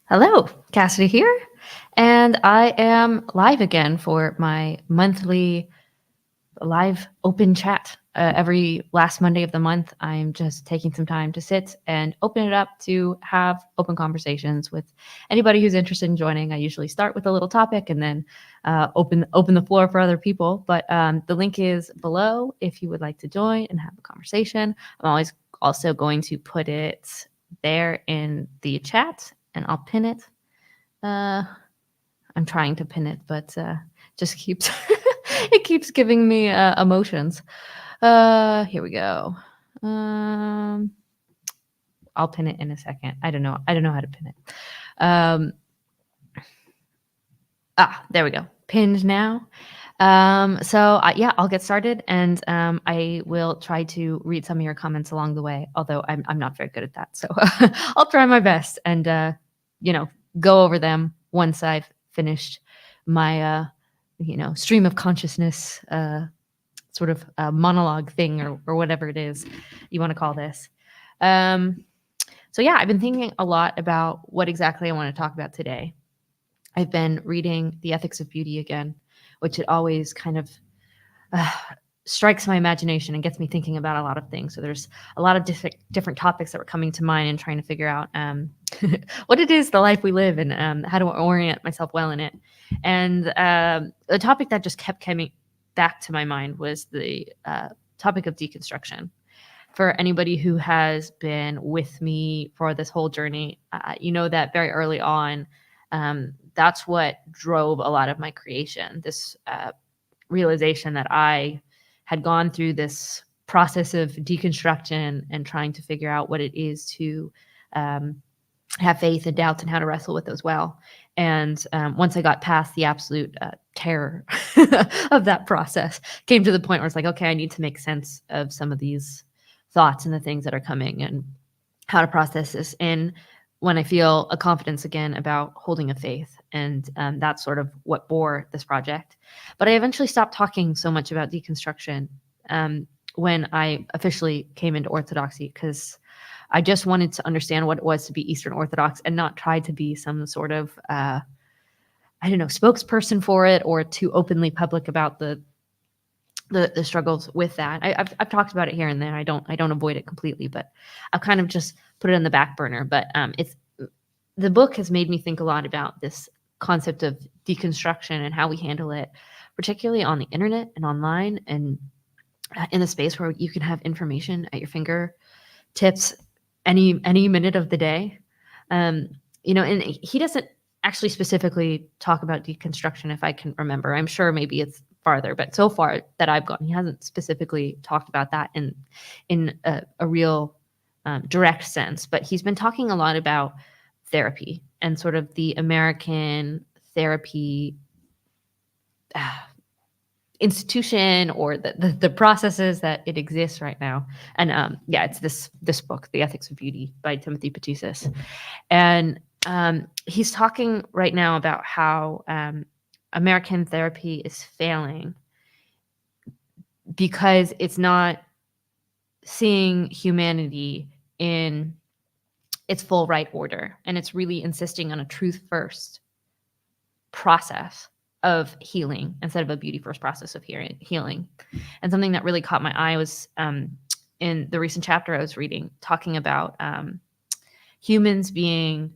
Hello, Cassidy here, and I am live again for my monthly live open chat. Every last Monday of the month, I'm just taking some time to sit and open it up to have open conversations with anybody who's interested in joining. I usually start with a little topic and then open the floor for other people. But the link is below if you would like to join and have a conversation. I'm always also going to put it there in the chat, and I'll pin it. I'm trying to pin it, but just keeps it keeps giving me emotions. Here we go. Um, I'll pin it in a second. I don't know. I don't know how to pin it. Um, there we go. Pinned now. Yeah, I'll get started, and I will try to read some of your comments along the way. Although I'm not very good at that, so I'll try my best and go over them once I've finished my stream of consciousness sort of monologue thing or whatever it is you want to call this. So yeah, I've been thinking a lot about what exactly I want to talk about today. I've been reading The Ethics of Beauty again, which it always kind of uh, strikes my imagination and gets me thinking about a lot of things. So there's a lot of different topics that were coming to mind and trying to figure out what it is, the life we live, and how to orient myself well in it. And the topic that just kept coming back to my mind was the topic of deconstruction. For anybody who has been with me for this whole journey, you know that very early on, that's what drove a lot of my creation. This realization that I had gone through this process of deconstruction and trying to figure out what it is to have faith and doubts and how to wrestle with those well. And once I got past the absolute terror of that process, came to the point where it's like, okay, I need to make sense of some of these thoughts and the things that are coming and how to process this. And when I feel a confidence again about holding a faith. And that's sort of what bore this project. But I eventually stopped talking so much about deconstruction when I officially came into Orthodoxy, because I just wanted to understand what it was to be Eastern Orthodox and not try to be some sort of, spokesperson for it or too openly public about the struggles with that. I've talked about it here and there. I don't avoid it completely, but I've kind of just put it in the back burner. But the book has made me think a lot about this concept of deconstruction and how we handle it, particularly on the internet and online and in the space where you can have information at your fingertips any minute of the day. And he doesn't actually specifically talk about deconstruction, if I can remember. I'm sure maybe it's farther, but so far that I've gone, he hasn't specifically talked about that in a real direct sense. But he's been talking a lot about therapy and sort of the American therapy institution or the processes that it exists right now. And it's this book, The Ethics of Beauty by Timothy Petousis. And he's talking right now about how American therapy is failing because it's not seeing humanity in its full right order. And it's really insisting on a truth first process of healing instead of a beauty first process of healing. And something that really caught my eye was in the recent chapter I was reading, talking about humans being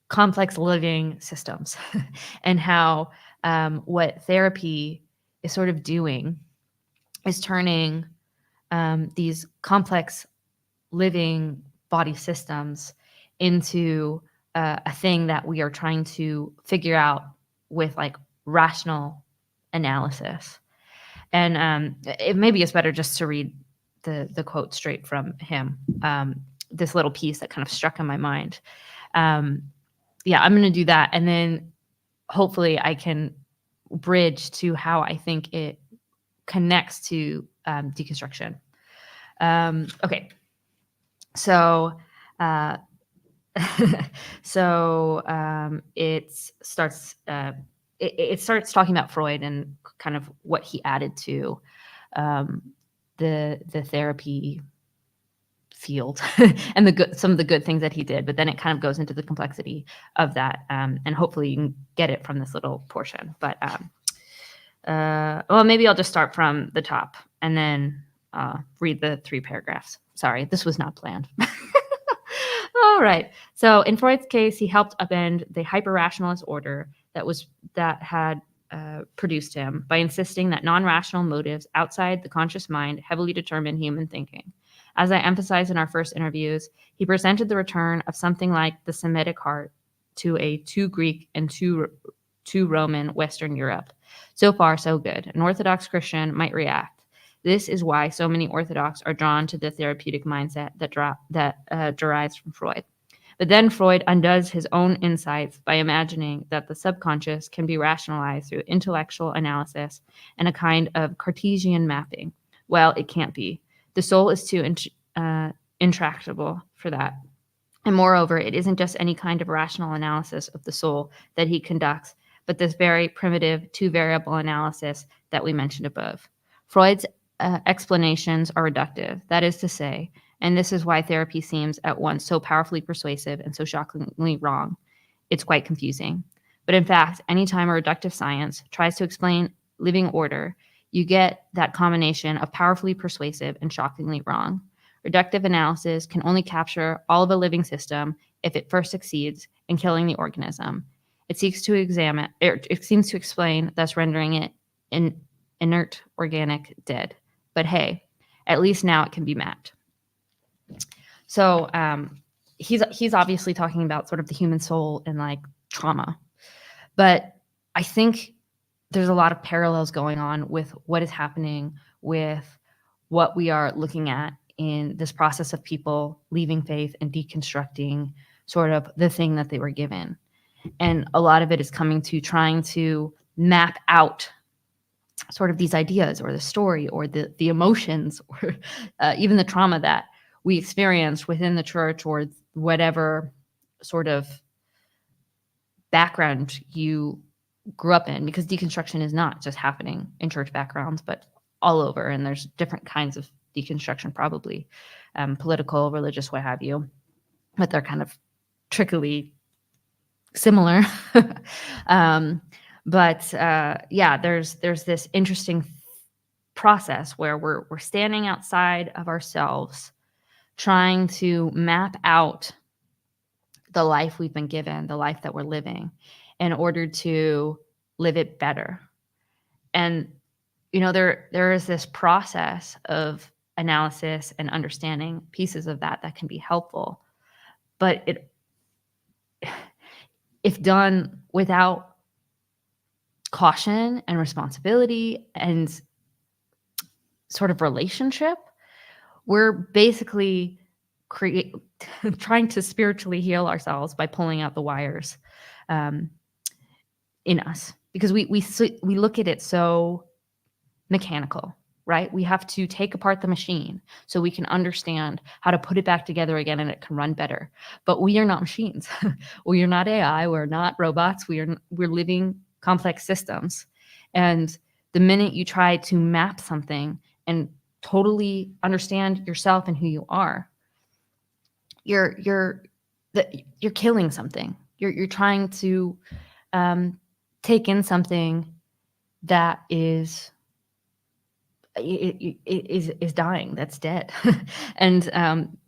complex living systems and how what therapy is sort of doing is turning these complex living body systems into a thing that we are trying to figure out with like rational analysis. And maybe it's better just to read the quote straight from him. This little piece that kind of struck in my mind. I'm going to do that. And then hopefully I can bridge to how I think it connects to deconstruction. Okay. So, it starts it starts talking about Freud and kind of what he added to the therapy field and some of the good things that he did, but then it kind of goes into the complexity of that, and hopefully you can get it from this little portion. But well, maybe I'll just start from the top and then read the 3 paragraphs. Sorry, this was not planned. All right. So in Freud's case, he helped upend the hyper-rationalist order that had produced him by insisting that non-rational motives outside the conscious mind heavily determine human thinking. As I emphasized in our first interviews, he presented the return of something like the Semitic heart to a too Greek and too Roman Western Europe. So far, so good. An Orthodox Christian might react. This is why so many Orthodox are drawn to the therapeutic mindset that derives from Freud. But then Freud undoes his own insights by imagining that the subconscious can be rationalized through intellectual analysis and a kind of Cartesian mapping. Well, it can't be. The soul is too intractable for that. And moreover, it isn't just any kind of rational analysis of the soul that he conducts, but this very primitive two-variable analysis that we mentioned above. Freud's explanations are reductive, that is to say, and this is why therapy seems at once so powerfully persuasive and so shockingly wrong. It's quite confusing. But in fact, anytime a reductive science tries to explain living order, you get that combination of powerfully persuasive and shockingly wrong. Reductive analysis can only capture all of a living system if it first succeeds in killing the organism. It seems to explain, thus rendering it inert, organic, dead. But hey, at least now it can be mapped. So he's obviously talking about sort of the human soul and like trauma. But I think there's a lot of parallels going on with what is happening with what we are looking at in this process of people leaving faith and deconstructing sort of the thing that they were given. And a lot of it is coming to trying to map out sort of these ideas or the story or the emotions or even the trauma that we experienced within the church or whatever sort of background you grew up in, because deconstruction is not just happening in church backgrounds, but all over. And there's different kinds of deconstruction, probably political, religious, what have you, but they're kind of trickily similar. Yeah, there's this interesting process where we're standing outside of ourselves, trying to map out the life we've been given, the life that we're living, in order to live it better. And you know, there is this process of analysis and understanding pieces of that can be helpful, but if done without caution and responsibility and sort of relationship, we're basically trying to spiritually heal ourselves by pulling out the wires in us, because we look at it so mechanical, right? We have to take apart the machine so we can understand how to put it back together again and it can run better. But we are not machines. We are not AI. We're not robots. We're living complex systems. And the minute you try to map something and totally understand yourself and who you are, you're killing something. You're trying to take in something that is dying, that's dead. And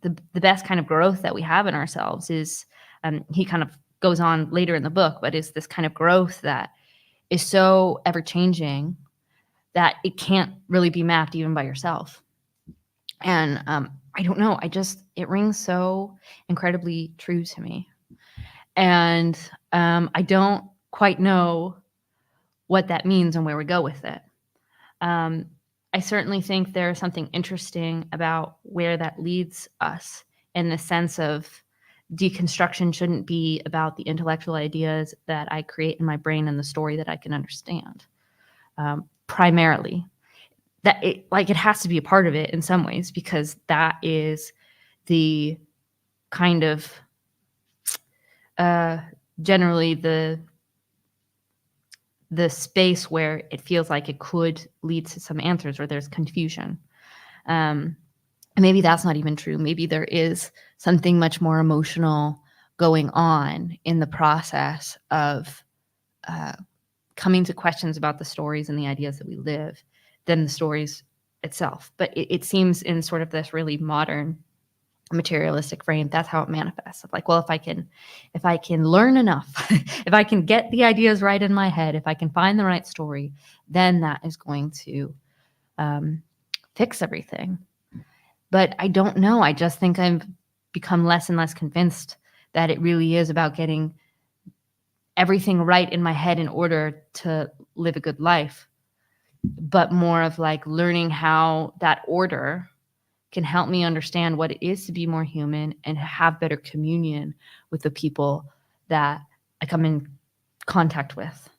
the best kind of growth that we have in ourselves is, he kind of goes on later in the book, but is this kind of growth that is so ever changing that it can't really be mapped even by yourself. And I don't know, it rings so incredibly true to me. And I don't quite know what that means and where we go with it. I certainly think there's something interesting about where that leads us, in the sense of deconstruction shouldn't be about the intellectual ideas that I create in my brain and the story that I can understand. Primarily, that it has to be a part of it in some ways, because that is the kind of generally the space where it feels like it could lead to some answers, or there's confusion. And maybe that's not even true. Maybe there is something much more emotional going on in the process of uh, coming to questions about the stories and the ideas that we live than the stories itself. But it seems in sort of this really modern materialistic frame, that's how it manifests. Like, well, if I can learn enough, if I can get the ideas right in my head, if I can find the right story, then that is going to um, fix everything. But I don't know. I just think I've become less and less convinced that it really is about getting everything right in my head in order to live a good life, but more of like learning how that order can help me understand what it is to be more human and have better communion with the people that I come in contact with,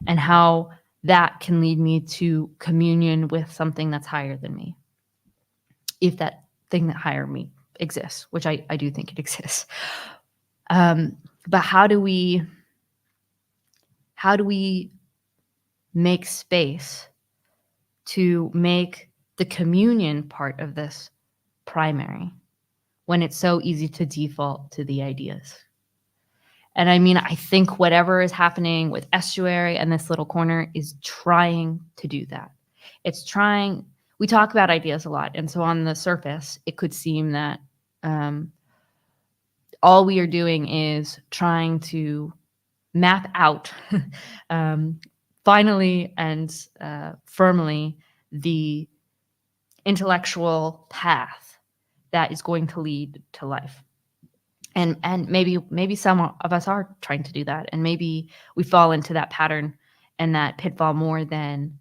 and how that can lead me to communion with something that's higher than me, if that thing that higher me exists, which I do think it exists. But how do we make space to make the communion part of this primary when it's so easy to default to the ideas? And I mean, I think whatever is happening with Estuary and this little corner is trying to do that. It's trying, we talk about ideas a lot. And so on the surface, it could seem that all we are doing is trying to map out finally and firmly the intellectual path that is going to lead to life. And maybe some of us are trying to do that, and maybe we fall into that pattern and that pitfall more than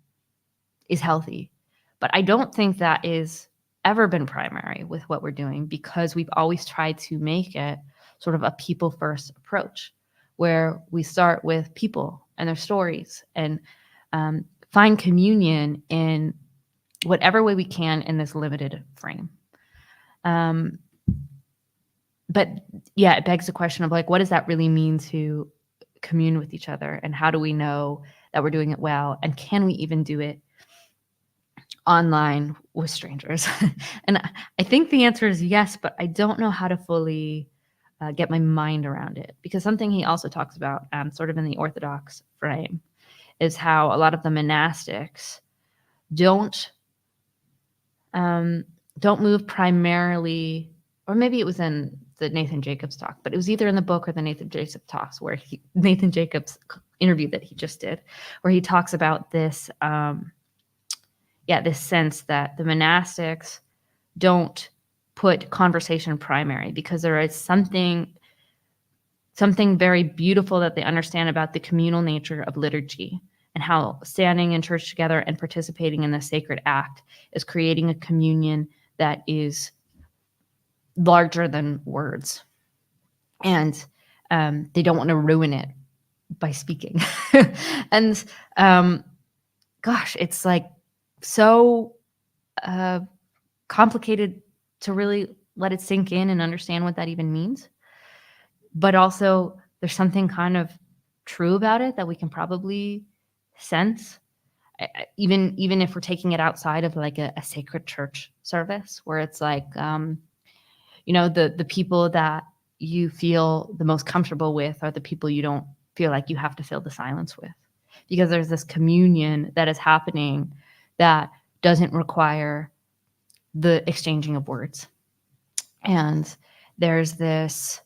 is healthy. But I don't think that is ever been primary with what we're doing, because we've always tried to make it sort of a people first approach, where we start with people and their stories and find communion in whatever way we can in this limited frame. But yeah, it begs the question of like, what does that really mean to commune with each other? And how do we know that we're doing it well? And can we even do it online with strangers? And I think the answer is yes, but I don't know how to fully get my mind around it, because something he also talks about sort of in the Orthodox frame is how a lot of the monastics don't move primarily, or maybe it was in the Nathan Jacobs talk, but it was either in the book or the Nathan Jacobs talks, where Nathan Jacobs interview that he just did, where he talks about this, this sense that the monastics don't put conversation primary, because there is something very beautiful that they understand about the communal nature of liturgy, and how standing in church together and participating in the sacred act is creating a communion that is larger than words. And they don't want to ruin it by speaking. And gosh, it's like so complicated to really let it sink in and understand what that even means. But also there's something kind of true about it that we can probably sense, even if we're taking it outside of like a sacred church service, where it's like, the people that you feel the most comfortable with are the people you don't feel like you have to fill the silence with, because there's this communion that is happening that doesn't require the exchanging of words. And there's this,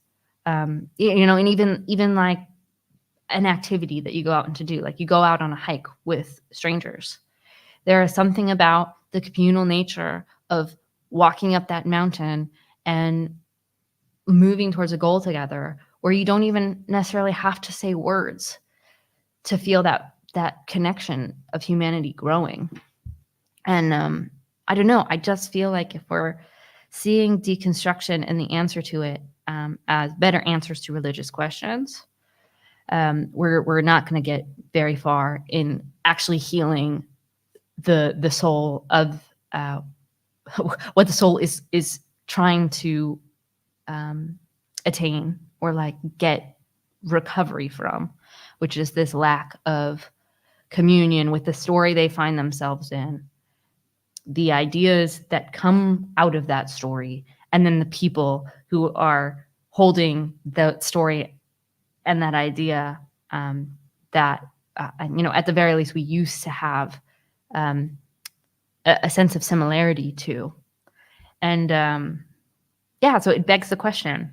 and even like an activity that you go out and to do, like you go out on a hike with strangers. There is something about the communal nature of walking up that mountain and moving towards a goal together, where you don't even necessarily have to say words to feel that connection of humanity growing. And I don't know, I just feel like if we're seeing deconstruction and the answer to it as better answers to religious questions, we're not going to get very far in actually healing the soul of what the soul is trying to attain, or like get recovery from, which is this lack of communion with the story they find themselves in, the ideas that come out of that story, and then the people who are holding the story and that idea, that at the very least we used to have um, a sense of similarity to. And yeah, so it begs the question: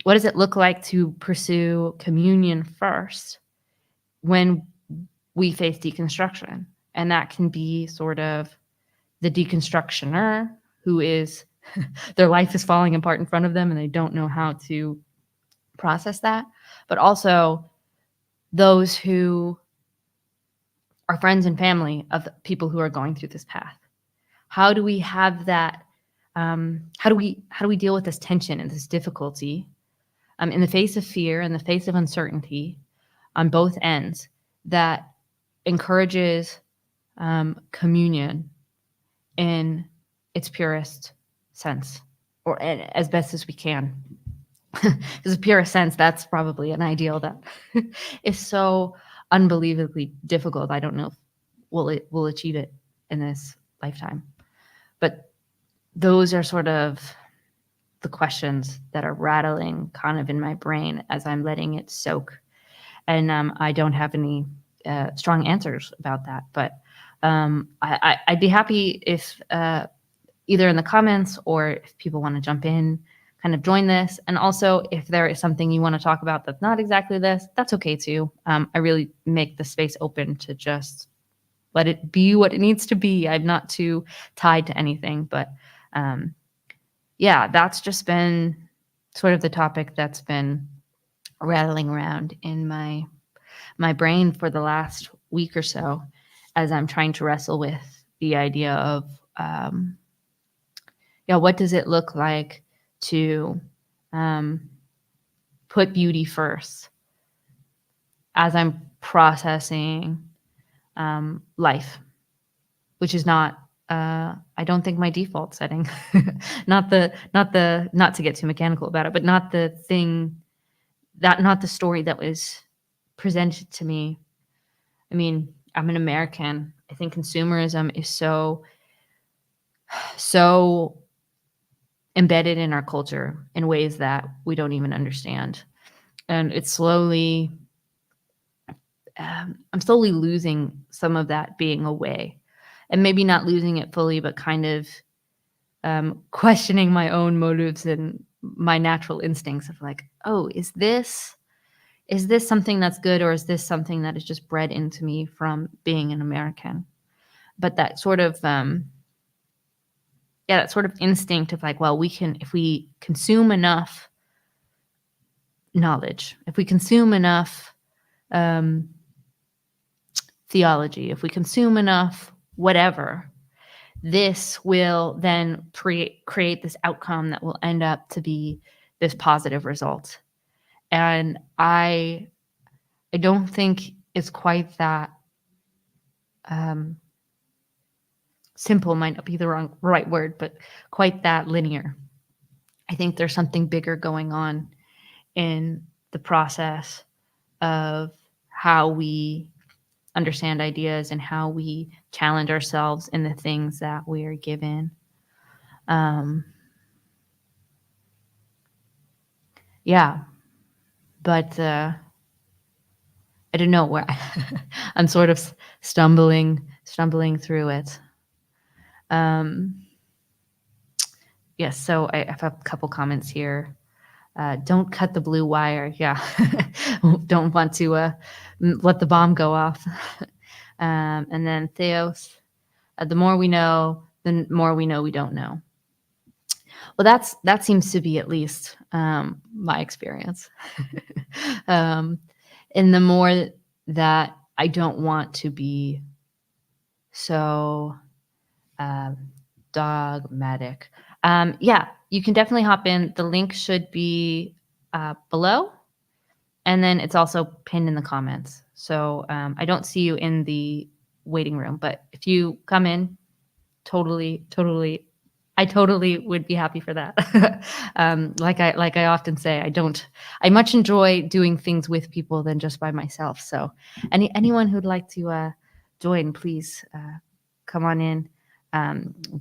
what does it look like to pursue communion first when we face deconstruction? And that can be sort of the deconstructioner who is their life is falling apart in front of them and they don't know how to process that, but also those who are friends and family of people who are going through this path. How do we have that? How do we deal with this tension and this difficulty in the face of fear, in the face of uncertainty, on both ends, that encourages communion in its purest sense, or as best as we can? Because the purest sense, that's probably an ideal that is so unbelievably difficult. I don't know if we'll achieve it in this lifetime. But those are sort of the questions that are rattling kind of in my brain as I'm letting it soak. And I don't have any strong answers about that. But I'd be happy if either in the comments or if people want to jump in, kind of join this. And also, if there is something you want to talk about that's not exactly this, that's okay too. I really make the space open to just let it be what it needs to be. I'm not too tied to anything, but yeah, that's just been sort of the topic that's been rattling around in my brain for the last week or so, as I'm trying to wrestle with the idea of what does it look like to put beauty first as I'm processing life, which is not I don't think my default setting. not to get too mechanical about it, but not the story that was presented to me. I mean, I'm an American. I think consumerism is so embedded in our culture in ways that we don't even understand. And it's slowly, I'm slowly losing some of that being away. And maybe not losing it fully, but kind of questioning my own motives and my natural instincts of like, oh, is this something that's good, or is this something that is just bred into me from being an American? But that sort of that sort of instinct of like, well, if we consume enough knowledge, if we consume enough theology, if we consume enough whatever, this will then create this outcome that will end up to be this positive result. And I don't think it's quite that simple, might not be the right word, but quite that linear. I think there's something bigger going on in the process of how we understand ideas and how we challenge ourselves in the things that we are given. Yeah, but I don't know where I'm sort of stumbling through it. Yes, so I have a couple comments here. Don't cut the blue wire. Yeah, don't want to let the bomb go off. And then Theos, the more we know, the more we know we don't know. Well, that seems to be at least my experience. And the more that I don't want to be so dogmatic. Yeah, you can definitely hop in. The link should be below, and then it's also pinned in the comments. So I don't see you in the waiting room, but if you come in, I totally would be happy for that. Like I often say, I much enjoy doing things with people than just by myself. So anyone who'd like to join, please come on in.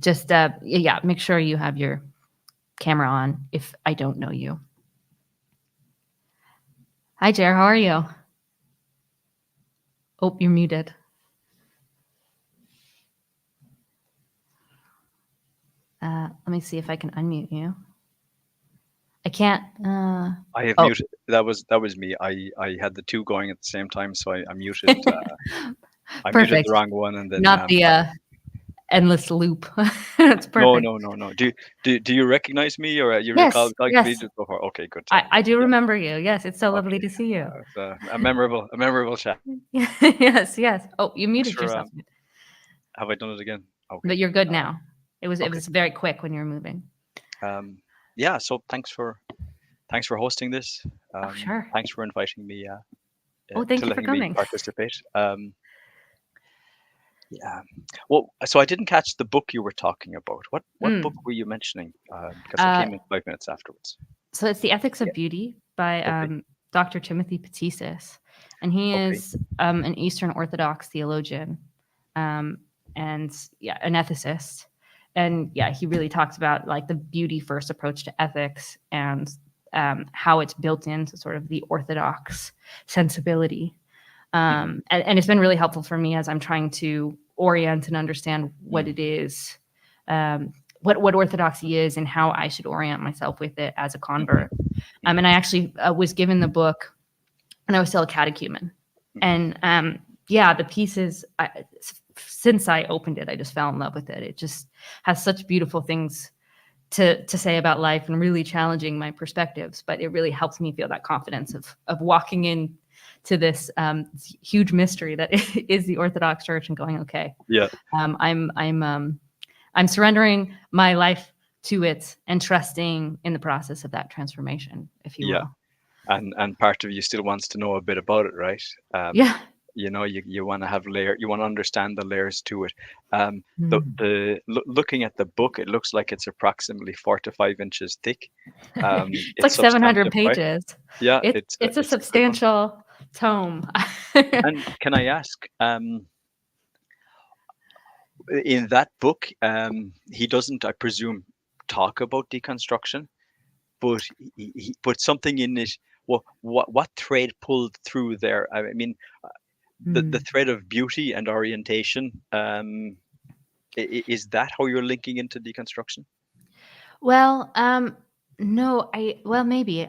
Just yeah, make sure you have your camera on if I don't know you. Hi, Jer. How are you? Oh, you're muted. Let me see if I can unmute you. I can't. I have Oh, muted. That was me. I had the two going at the same time, so I muted. I muted the perfect. wrong one, and then Not the endless loop. That's no, perfect. no, no, no. Do you recognize me, or you recall Yes, talking to me yes. before? Okay, good. I do Yeah. remember you. Yes, it's so lovely Okay. to see you. It's a memorable chat. Yes, yes. Oh, you Thanks muted for. yourself, Have I done it again? Okay. but you're good Uh, now. It okay. was very quick when you were moving. Um, yeah. So thanks for hosting this. Oh, sure. Thanks for inviting me. Oh, thank To you for letting me coming. participate. Yeah. Well, so I didn't catch the book you were talking about. What book Mm. were you mentioning? Because I Uh, came in 5 minutes afterwards. so it's The Ethics Yeah. of Beauty by Okay. Dr. Timothy Patsis, and he Okay. is an Eastern Orthodox theologian, um, and yeah, an ethicist. And yeah, he really talks about like the beauty first approach to ethics and how it's built into sort of the Orthodox sensibility. Hmm. And it's been really helpful for me as I'm trying to orient and understand what Mm. it is, um, what orthodoxy is, and how I should orient myself with it as a Hmm. convert. Hmm. And I actually was given the book when I was still a catechumen, Hmm. and yeah, the pieces. Since I opened it, I just fell in love with it. It just has such beautiful things to say about life and really challenging my perspectives, but it really helps me feel that confidence of walking in to this huge mystery that is the Orthodox Church and going, okay, Yeah. um, I'm I'm um, I'm surrendering my life to it and trusting in the process of that transformation, if you Yeah. will. And part of you still wants to know a bit about it, right? Yeah. You want to have layer. You want to understand the layers to it. Um, Mm. looking at the book, it looks like it's approximately 4 to 5 inches thick. It's like It's 700 substantive, right? pages. Yeah, It's a it's a good one. substantial tome. And can I ask, in that book, he doesn't, I presume, talk about deconstruction, but he put something in it. What thread pulled through there? I mean, the Mm. thread of beauty and orientation. Is that how you're linking into deconstruction? Well, no, well, maybe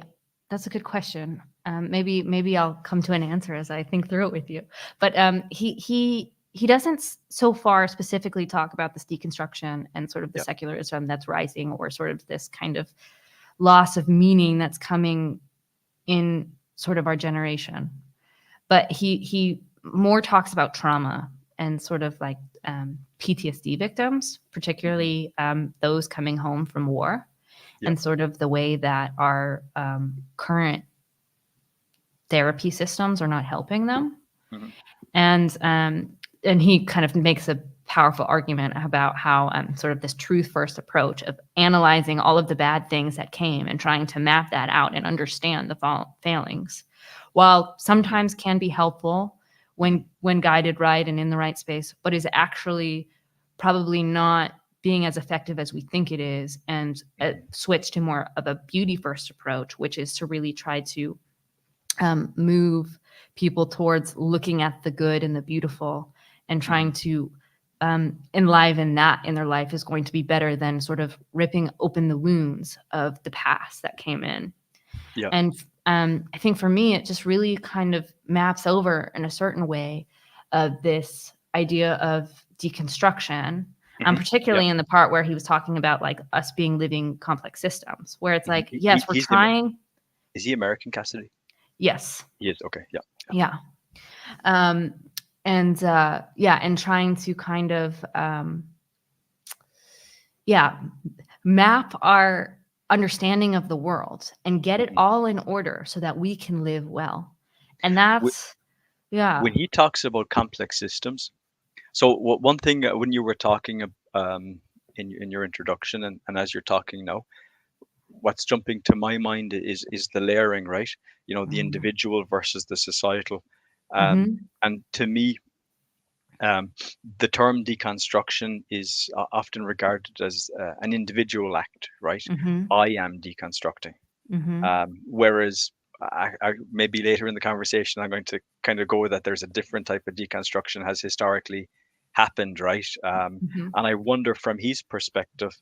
that's a good question. Maybe I'll come to an answer as I think through it with you. But he doesn't so far specifically talk about this deconstruction and sort of the Yeah. secularism that's rising, or sort of this kind of loss of meaning that's coming in sort of our generation. But he more talks about trauma and sort of like PTSD victims, Hmm. particularly those coming home from war, Yeah. and sort of the way that our current therapy systems are not helping them. Hmm. And he kind of makes a powerful argument about how sort of this truth first approach of analyzing all of the bad things that came and trying to map that out and understand the failings, while Hmm. sometimes can be helpful Hmm. when guided right and in the right space, but is actually probably not being as effective as we think it is, and Hmm. switch to more of a beauty first approach, which is to really try to move people towards looking at the good and the beautiful and trying Hmm. to enliven that in their life is going to be better than sort of ripping open the wounds of the past that came in. Yeah. And I think for me, it just really kind of maps over in a certain way of this idea of deconstruction, Hmm. Yeah. particularly in the part where he was talking about like us being living complex systems, where it's Hmm. like, yes, we're He's trying. is he American, Cassidy? Yes. He is. Okay. Yeah. Yeah. Um, and yeah, and trying to kind of yeah, map our understanding of the world and get it Hmm. all in order so that we can live well. And that's yeah. When he talks about complex systems, so one thing, when you were talking in your introduction, and as you're talking now, what's jumping to my mind is the layering, right? The Mm. individual versus the societal. Mhm. And to me, Um, the term deconstruction is often regarded as an individual act, right? Mhm. I am deconstructing. Mhm. Whereas maybe later in the conversation, I'm going to kind of go that there's a different type of deconstruction has historically happened, right? Mhm. And I wonder from his perspective,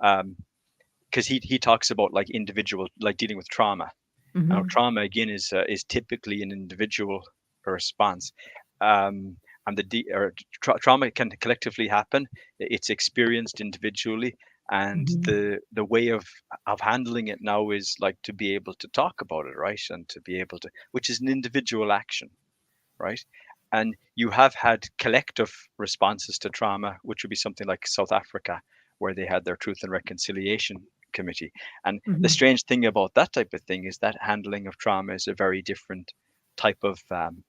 because he talks about like individual, like dealing with trauma. Now, Mhm. trauma again is typically an individual response, um, and trauma can collectively happen. It's experienced individually, and Mhm. the way of handling it now is like to be able to talk about it, right, and to be able to, which is an individual action, right? And you have had collective responses to trauma, which would be something like South Africa, where they had their Truth and Reconciliation Committee. And the Mhm. strange thing about that type of thing is that handling of trauma is a very different type of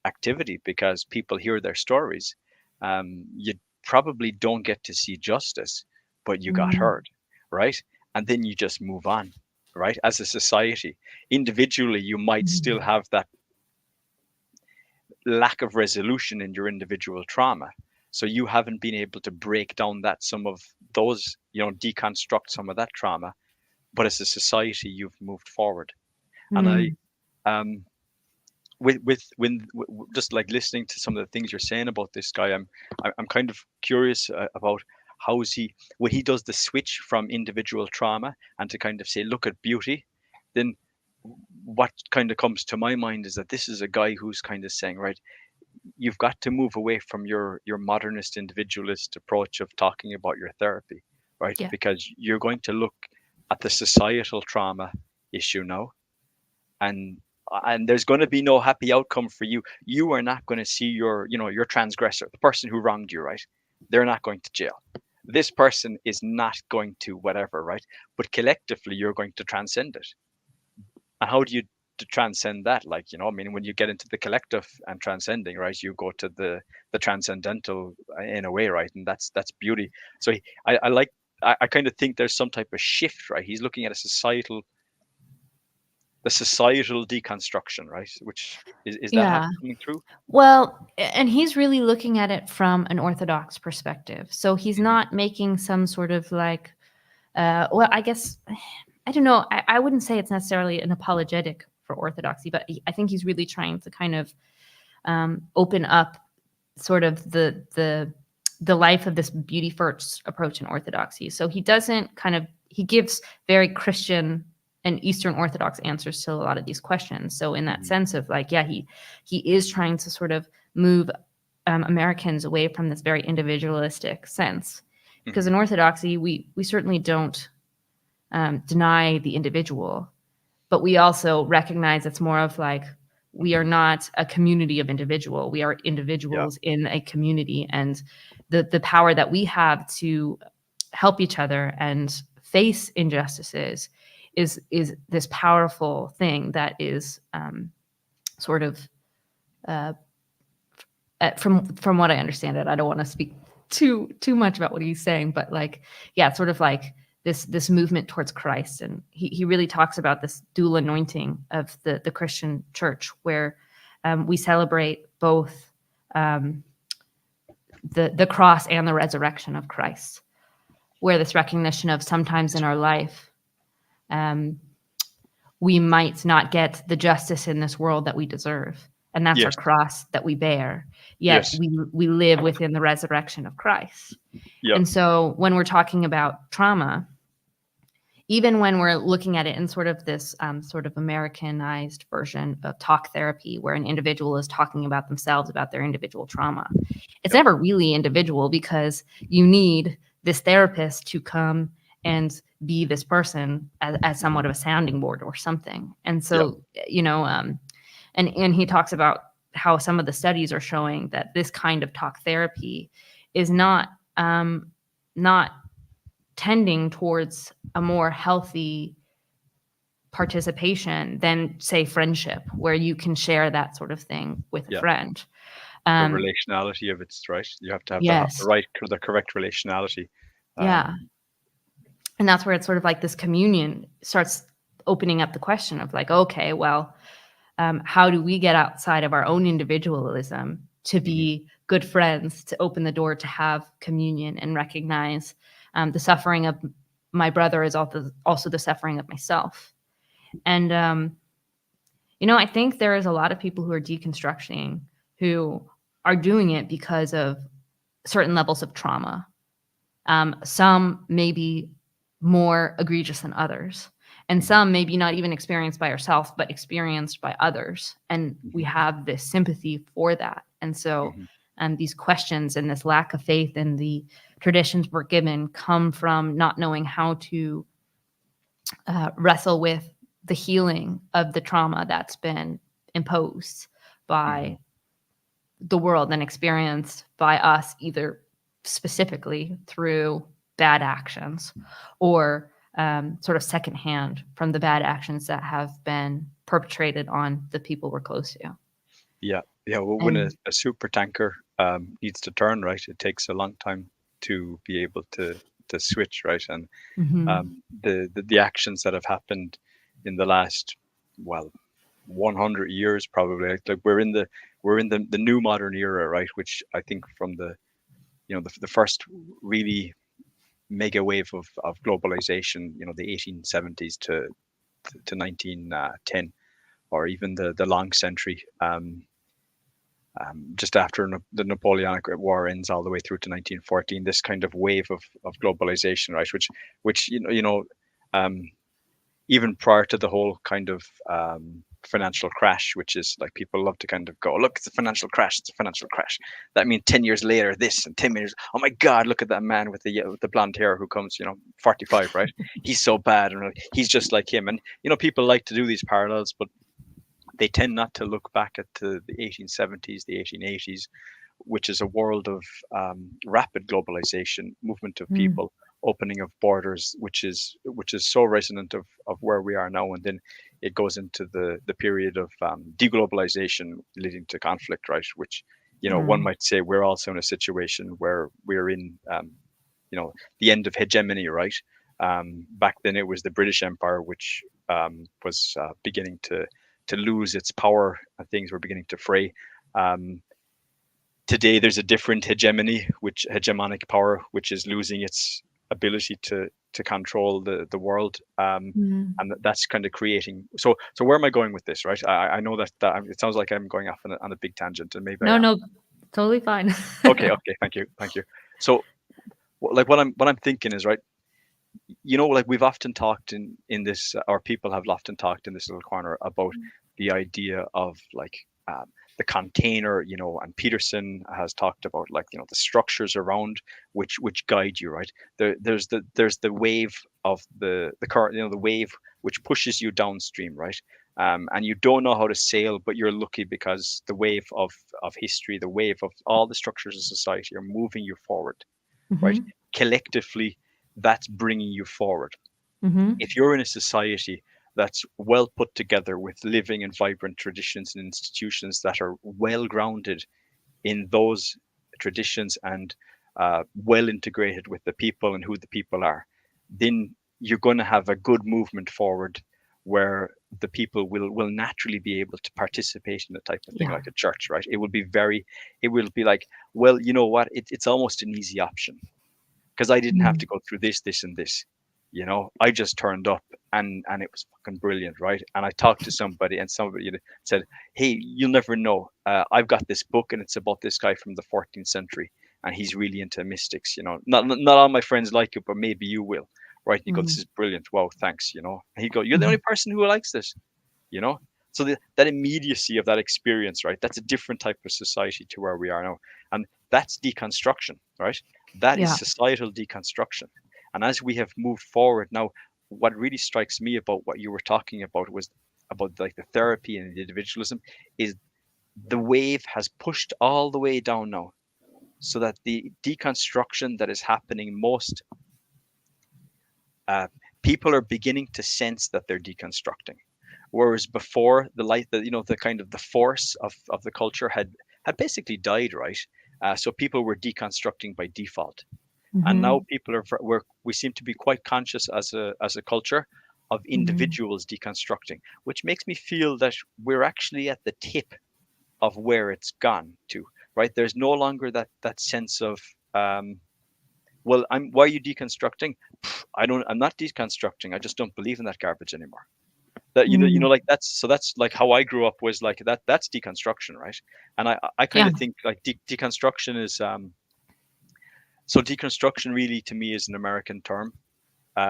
activity because people hear their stories. You probably don't get to see justice, but you got Mhm. heard, right? And then you just move on, right? As a society, individually, you might still Mhm. have that lack of resolution in your individual trauma. So you haven't been able to break down that some of those, deconstruct some of that trauma. But as a society, you've moved forward. And Mhm. um, with when just like listening to some of the things you're saying about this guy, I'm kind of curious about how is he when he does the switch from individual trauma and to kind of say, look at beauty, then what kind of comes to my mind is that this is a guy who's kind of saying, right, you've got to move away from your modernist individualist approach of talking about your therapy, right? Yeah. Because you're going to look at the societal trauma issue now, and there's going to be no happy outcome for you. You are not going to see your transgressor, the person who wronged you, right? They're not going to jail. This person is not going to whatever, right? But collectively, you're going to transcend it. And how do you to transcend that? Like, I mean, when you get into the collective and transcending, right, you go to the transcendental in a way, right? And that's beauty. So I like I kind of think there's some type of shift, right? He's looking at the societal deconstruction, right? Which is that Yeah. happening through? Well, and he's really looking at it from an Orthodox perspective. So he's Hmm. not making some sort of like, well, I guess, I don't know. I wouldn't say it's necessarily an apologetic for Orthodoxy, but I think he's really trying to kind of open up sort of the life of this beauty first approach in Orthodoxy. So he doesn't he gives very Christian and Eastern Orthodox answers to a lot of these questions. So in that Hmm. sense of like, yeah, he is trying to sort of move Americans away from this very individualistic sense, because Hmm. in Orthodoxy we certainly don't deny the individual, but we also recognize it's more of like we are not a community of individual. We are Yeah. individuals in a community, and the power that we have to help each other and face injustices is this powerful thing that is sort of uh, from what I understand it. I don't want to speak too much about what he's saying, but like, yeah, sort of like this movement towards Christ, and he really talks about this dual anointing of the Christian church, where we celebrate both um, the cross and the resurrection of Christ, where this recognition of sometimes in our life um, we might not get the justice in this world that we deserve, and that's our Yes. cross that we bear, yet Yes. we live within the resurrection of Christ. Yeah. And so when we're talking about trauma, even when we're looking at it in sort of this sort of Americanized version of talk therapy, where an individual is talking about themselves, about their individual trauma, it's Yeah. never really individual, because you need this therapist to come and be this person as somewhat of a sounding board or something. And Yeah. so, and he talks about how some of the studies are showing that this kind of talk therapy is not tending towards a more healthy participation than, say, friendship, where you can share that sort of thing with a Yeah. friend. The Um, relationality of it's right. You have to have yes, the correct relationality. yeah, Um, and that's where it's sort of like this communion starts opening up the question of like, okay, well, how do we get outside of our own individualism to mhm. be good friends to open the door to have communion and recognize the suffering of my brother is also the suffering of myself. And I think there is a lot of people who are deconstructing who are doing it because of certain levels of trauma. Some may be more egregious than others, and Mhm. some maybe not even experienced by ourselves, but experienced by others. And we Mhm. have this sympathy for that. And so Mhm. these questions and this lack of faith in the traditions we're given come from not knowing how to wrestle with the healing of the trauma that's been imposed Mhm. by the world and experienced by us, either specifically through bad actions or sort of secondhand from the bad actions that have been perpetrated on the people we're close to. Yeah, yeah. Well, when And a super tanker needs to turn, right, it takes a long time to be able to switch, right, and mhm, the actions that have happened in the last, well, 100 years probably. Like we're in the new modern era, right, which I think from the first really mega wave of globalization, the 1870s to 1910, or even the long century. Just after the Napoleonic War ends all the way through to 1914, this kind of wave of globalization, right? Which um, even prior to the whole kind of financial crash, which is like people love to kind of go, look, it's a financial crash, it's a financial crash. That means 10 years later, this, and 10 years, oh my God, look at that man with the blonde hair who comes, 45, right? He's so bad, and he's just like him. And people like to do these parallels, but they tend not to look back at the 1870s, the 1880s, which is a world of rapid globalization, movement of mm, people, opening of borders, which is so resonant of where we are now. And then it goes into the period of deglobalization leading to conflict, right? Which one mm, might say we're also in a situation where we're in the end of hegemony, right? Back then it was the British Empire, which was beginning to lose its power, and things were beginning to fray. Um, Today there's a different hegemony, which hegemonic power, which is losing its ability to control the world, mm. and that's kind of creating. So where am I going with this, right? I know that it sounds like I'm going off on a big tangent, and maybe I No, am. no, totally fine. Okay, okay, thank you. So like what I'm thinking is, right, like we've often talked in this, or people have often talked in this little corner about the idea of like the container, and Peterson has talked about like the structures around which guide you, right? There's the wave of the current, the wave which pushes you downstream, right? And you don't know how to sail, but you're lucky because the wave of history, the wave of all the structures of society are moving you forward, right? Mhm, Collectively, that's bringing you forward. mhm, If you're in a society that's well put together with living and vibrant traditions and institutions that are well grounded in those traditions and well integrated with the people and who the people are, then you're going to have a good movement forward where the people will naturally be able to participate in a type of thing yeah. like a church, right? It will be like, well, you know what, it's almost an easy option because I didn't have to Mm, go through this and this. I just turned up, and it was fucking brilliant, right? And I talked to somebody, and somebody said, "Hey, you'll never know. I've got this book, and it's about this guy from the 14th century, and he's really into mystics. Not all my friends like it, but maybe you will, right?" You go, "This mm, is brilliant. Wow, thanks." And he'd go, "You're the only mhm. person who likes this." you know so that immediacy of that experience, right, that's a different type of society to where we are now. And that's deconstruction, right? That is Yeah. societal deconstruction. And as we have moved forward now, what really strikes me about what you were talking about was about like the therapy and the individualism, is the wave has pushed all the way down now, so that the deconstruction that is happening most, uh, people are beginning to sense that they're deconstructing. Whereas before, the light, the kind of the force of the culture had basically died, right? So people were deconstructing by default, and now Mhm, people we seem to be quite conscious as a culture of mhm, individuals deconstructing, which makes me feel that we're actually at the tip of where it's gone to. right? There's no longer that sense of well, why are you deconstructing? I'm not deconstructing. I just don't believe in that garbage anymore. That Mm, like that's like how I grew up, was like that's deconstruction, right? And I kind yeah, of think like deconstruction is so deconstruction really to me is an American term.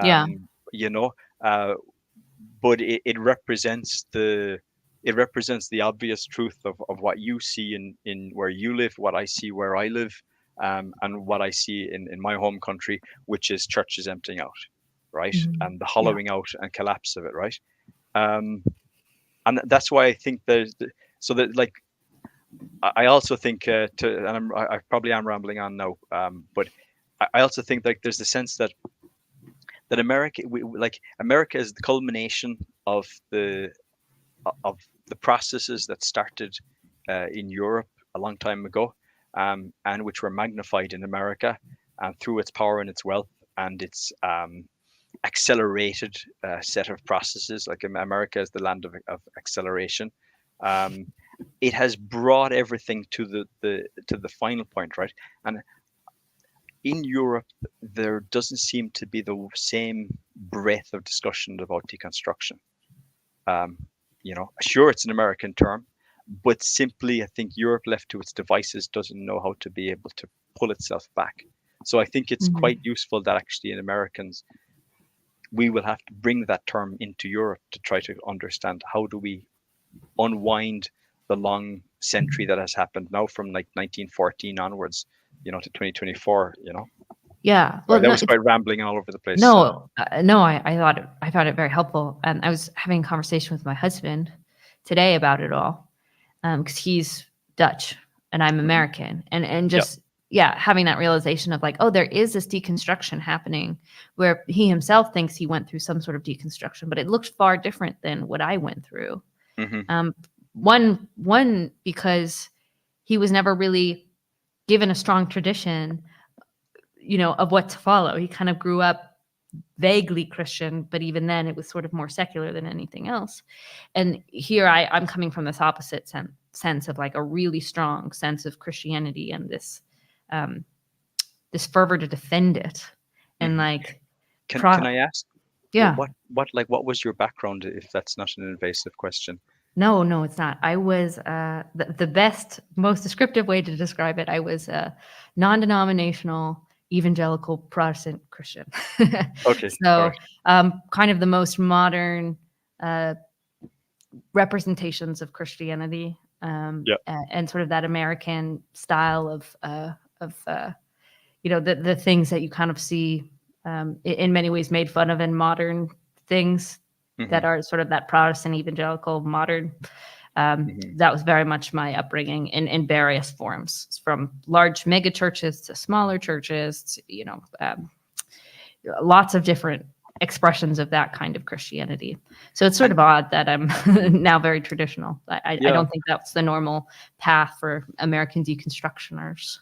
yeah, You know, uh, but it represents the obvious truth of what you see in where you live, what I see where I live, and what I see in my home country, which is churches emptying out, right, mhm, and the yeah, hollowing out and collapse of it, right. Um, and that's why I think so that like I also think and I probably am rambling on now, but I also think like there's the sense that like America is the culmination of of the processes that started in Europe a long time ago, and which were magnified in America, and through its power and its wealth and its accelerated set of processes. Like America is the land of acceleration. Um, it has brought everything to the final point, right? And in Europe, there doesn't seem to be the same breadth of discussion about deconstruction. Um, sure, it's an American term, but simply, I think Europe, left to its devices, doesn't know how to be able to pull itself back. So I think it's quite mhm, useful that actually in Americans, we will have to bring that term into Europe to try to understand how do we unwind the long century that has happened now from like 1914 onwards, to 2024. yeah. Well, Sorry, that no, was quite rambling all over the place. no. I found it very helpful, and I was having a conversation with my husband today about it all, because he's Dutch and I'm Mhm. American, and Yeah. just yeah, having that realization of like, oh, there is this deconstruction happening where he himself thinks he went through some sort of deconstruction, but it looked far different than what I went through. Hmm. Um, one because he was never really given a strong tradition, of what to follow. He kind of grew up vaguely Christian, but even then it was sort of more secular than anything else. And here I'm coming from this opposite sense of like a really strong sense of Christianity and um, this fervor to defend it. And Hmm. like, Can I ask yeah, what was your background, if that's not an invasive question? no, no, it's not. I was the best, most descriptive way to describe it. I was a non-denominational evangelical Protestant Christian. Okay, all So right. kind of the most modern uh, representations of Christianity, Yeah. and sort of that American style of the things that you kind of see in many ways made fun of in modern things Hmm. that are sort of that Protestant evangelical modern. Hmm. That was very much my upbringing in various forms, from large mega churches to smaller churches, lots of different expressions of that kind of Christianity. So it's sort And of odd that I'm now very traditional. I yeah, don't think that's the normal path for American deconstructioners.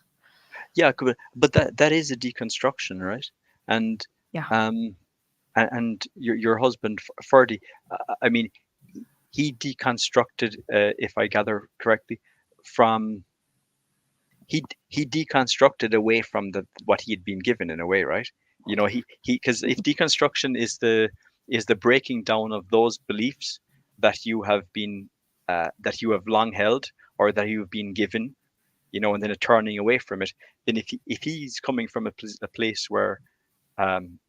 yeah, but that is a deconstruction, right? And Yeah. um, and your husband Ferdy, I mean, he deconstructed, if I gather correctly, from he deconstructed away from the what he had been given in a way, right? He because if deconstruction is the breaking down of those beliefs that you have been that you have long held, or that you have been given, and then a turning away from it. Then if he's coming from a place where um,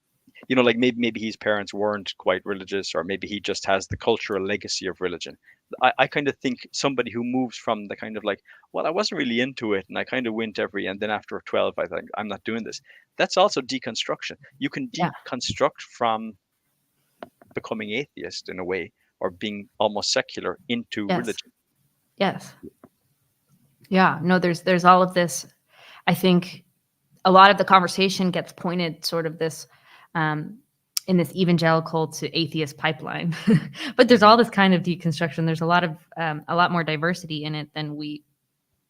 like maybe his parents weren't quite religious, or maybe he just has the cultural legacy of religion. I kind of think somebody who moves from the kind of like, well, I wasn't really into it, and I kind of went and then after 12, I think I'm not doing this. That's also deconstruction. You can Yeah. deconstruct from becoming atheist in a way, or being almost secular, into Yes. religion. Yes. Yeah. No, there's all of this. I think a lot of the conversation gets pointed sort of this um, in this evangelical to atheist pipeline, but there's Hmm. all this kind of deconstruction. There's a lot more diversity in it than we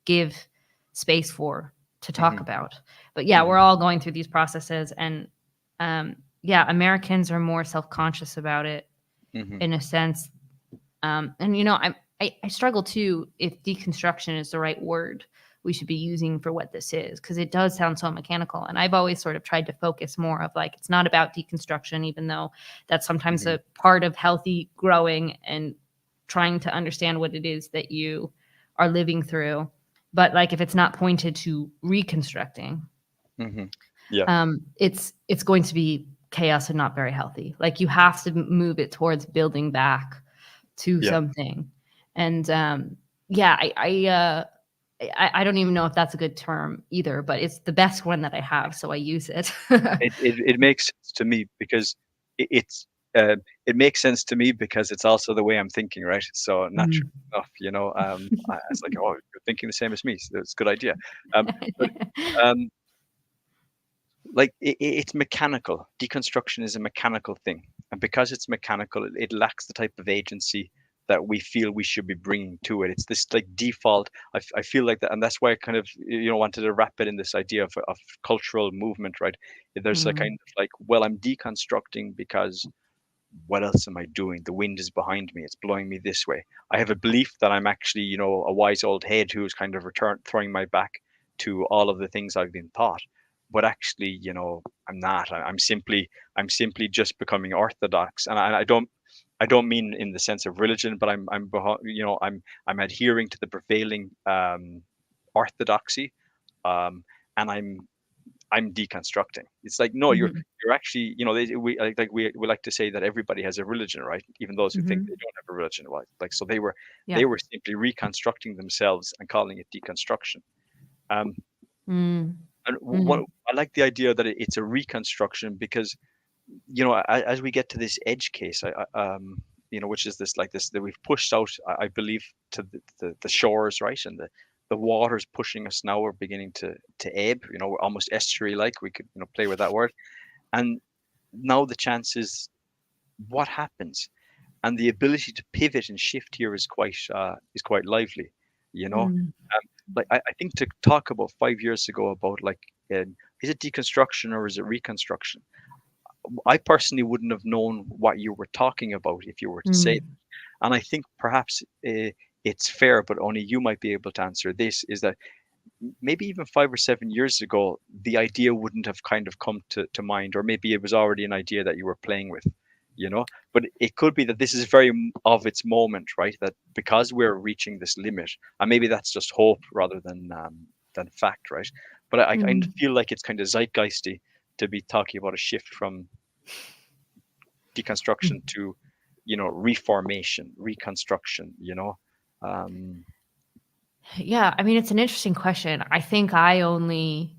give space for to talk Hmm. about. But yeah, we're Hmm. all going through these processes, and yeah, Americans are more self conscious about it Hmm. in a sense. And I struggle too if deconstruction is the right word. we should be using for what this is, because it does sound so mechanical. And I've always sort of tried to focus more of like, it's not about deconstruction, even though that's sometimes Hmm. a part of healthy growing and trying to understand what it is that you are living through. But like, if it's not pointed to reconstructing, Hmm. Yeah. it's going to be chaos and not very healthy. Like, you have to move it towards building back to Yeah. something. And yeah, I don't even know if that's a good term either, but it's the best one that I have, so I use it. It makes sense to me because it's it makes sense to me because it's also the way I'm thinking, right? So naturally Mm. enough, it's like, oh, you're thinking the same as me. So it's a good idea. But um, like it's mechanical. Deconstruction is a mechanical thing, and because it's mechanical, it lacks the type of agency that we feel we should be bringing to it. It's this like default. I feel like that, and that's why I kind of wanted to wrap it in this idea of cultural movement, right? There's a kind Mm. of like, well, I'm deconstructing because what else am I doing? The wind is behind me. It's blowing me this way. I have a belief that I'm actually, a wise old head who's kind of throwing my back to all of the things I've been taught. But actually, I'm not. I'm simply just becoming orthodox, and I don't mean in the sense of religion, but I'm adhering to the prevailing orthodoxy, um, and I'm deconstructing. It's like, no, you're Mhm. you're actually, we like to say that everybody has a religion, right? Even those who think they Mhm. don't have a religion, right? Like, so they were Yeah. simply reconstructing themselves and calling it deconstruction. Um, Mm. and what Mhm. I like the idea that it's a reconstruction because as we get to this edge case, which is this like this that we've pushed out, I believe, to the shores, right, and the water's pushing us now. We're beginning to ebb. We're almost estuary like. We could play with that word, and now the chance is what happens, and the ability to pivot and shift here is quite lively. You know, Mm. like I think to talk about 5 years ago about like. Is it deconstruction or is it reconstruction? I personally wouldn't have known what you were talking about if you were to say. Mm. And I think perhaps it's fair, but only you might be able to answer this, is that maybe even 5 or 7 years ago, the idea wouldn't have kind of come to mind, or maybe it was already an idea that you were playing with, But it could be that this is very of its moment, right? That because we're reaching this limit, and maybe that's just hope rather than fact, right? But I kind of Mm. feel like it's kind of zeitgeisty to be talking about a shift from deconstruction Mm. to reformation, reconstruction. um Yeah, I mean, it's an interesting question. I think I only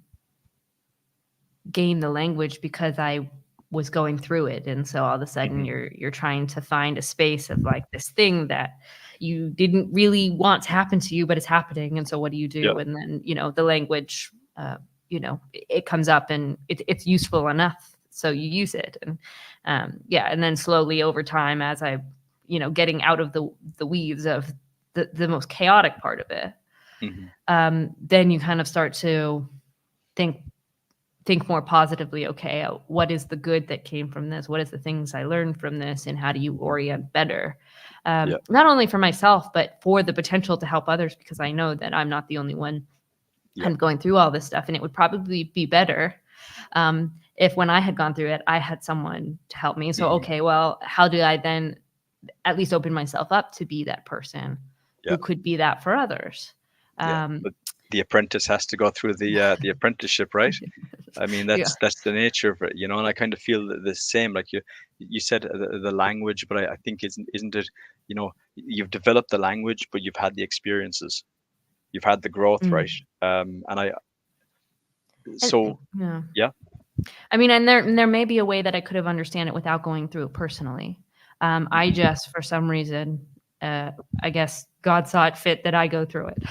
gain the language because I was going through it, and so all of a sudden mhm, you're trying to find a space of like this thing that you didn't really want to happen to you, but it's happening, and so what do you yeah. do? And then the language, it comes up and it's useful enough, so you use it, and yeah, and then slowly over time, as I getting out of the weeds of the most chaotic part of it, Hmm. then you kind of start to think think more positively. Okay, what is the good that came from this? What is the things I learned from this, and how do you orient better, Yeah. not only for myself but for the potential to help others, because I know that I'm not the only one Yeah. kind of going through all this stuff, and it would probably be better if when I had gone through it I had someone to help me. So Hmm. okay, well, how do I then at least open myself up to be that person Yeah. who could be that for others? Yeah. um, But the apprentice has to go through the apprenticeship, right? I mean, yeah. that's the nature of it, and I kind of feel the same. Like you said, the language, but I think isn't it? You've developed the language, but you've had the experiences, you've had the growth, right? Mm. And I And so yeah. yeah. I mean, and there may be a way that I could have understand it without going through it personally. I Hmm. just, for some reason, uh, I guess God saw it fit that I go through it.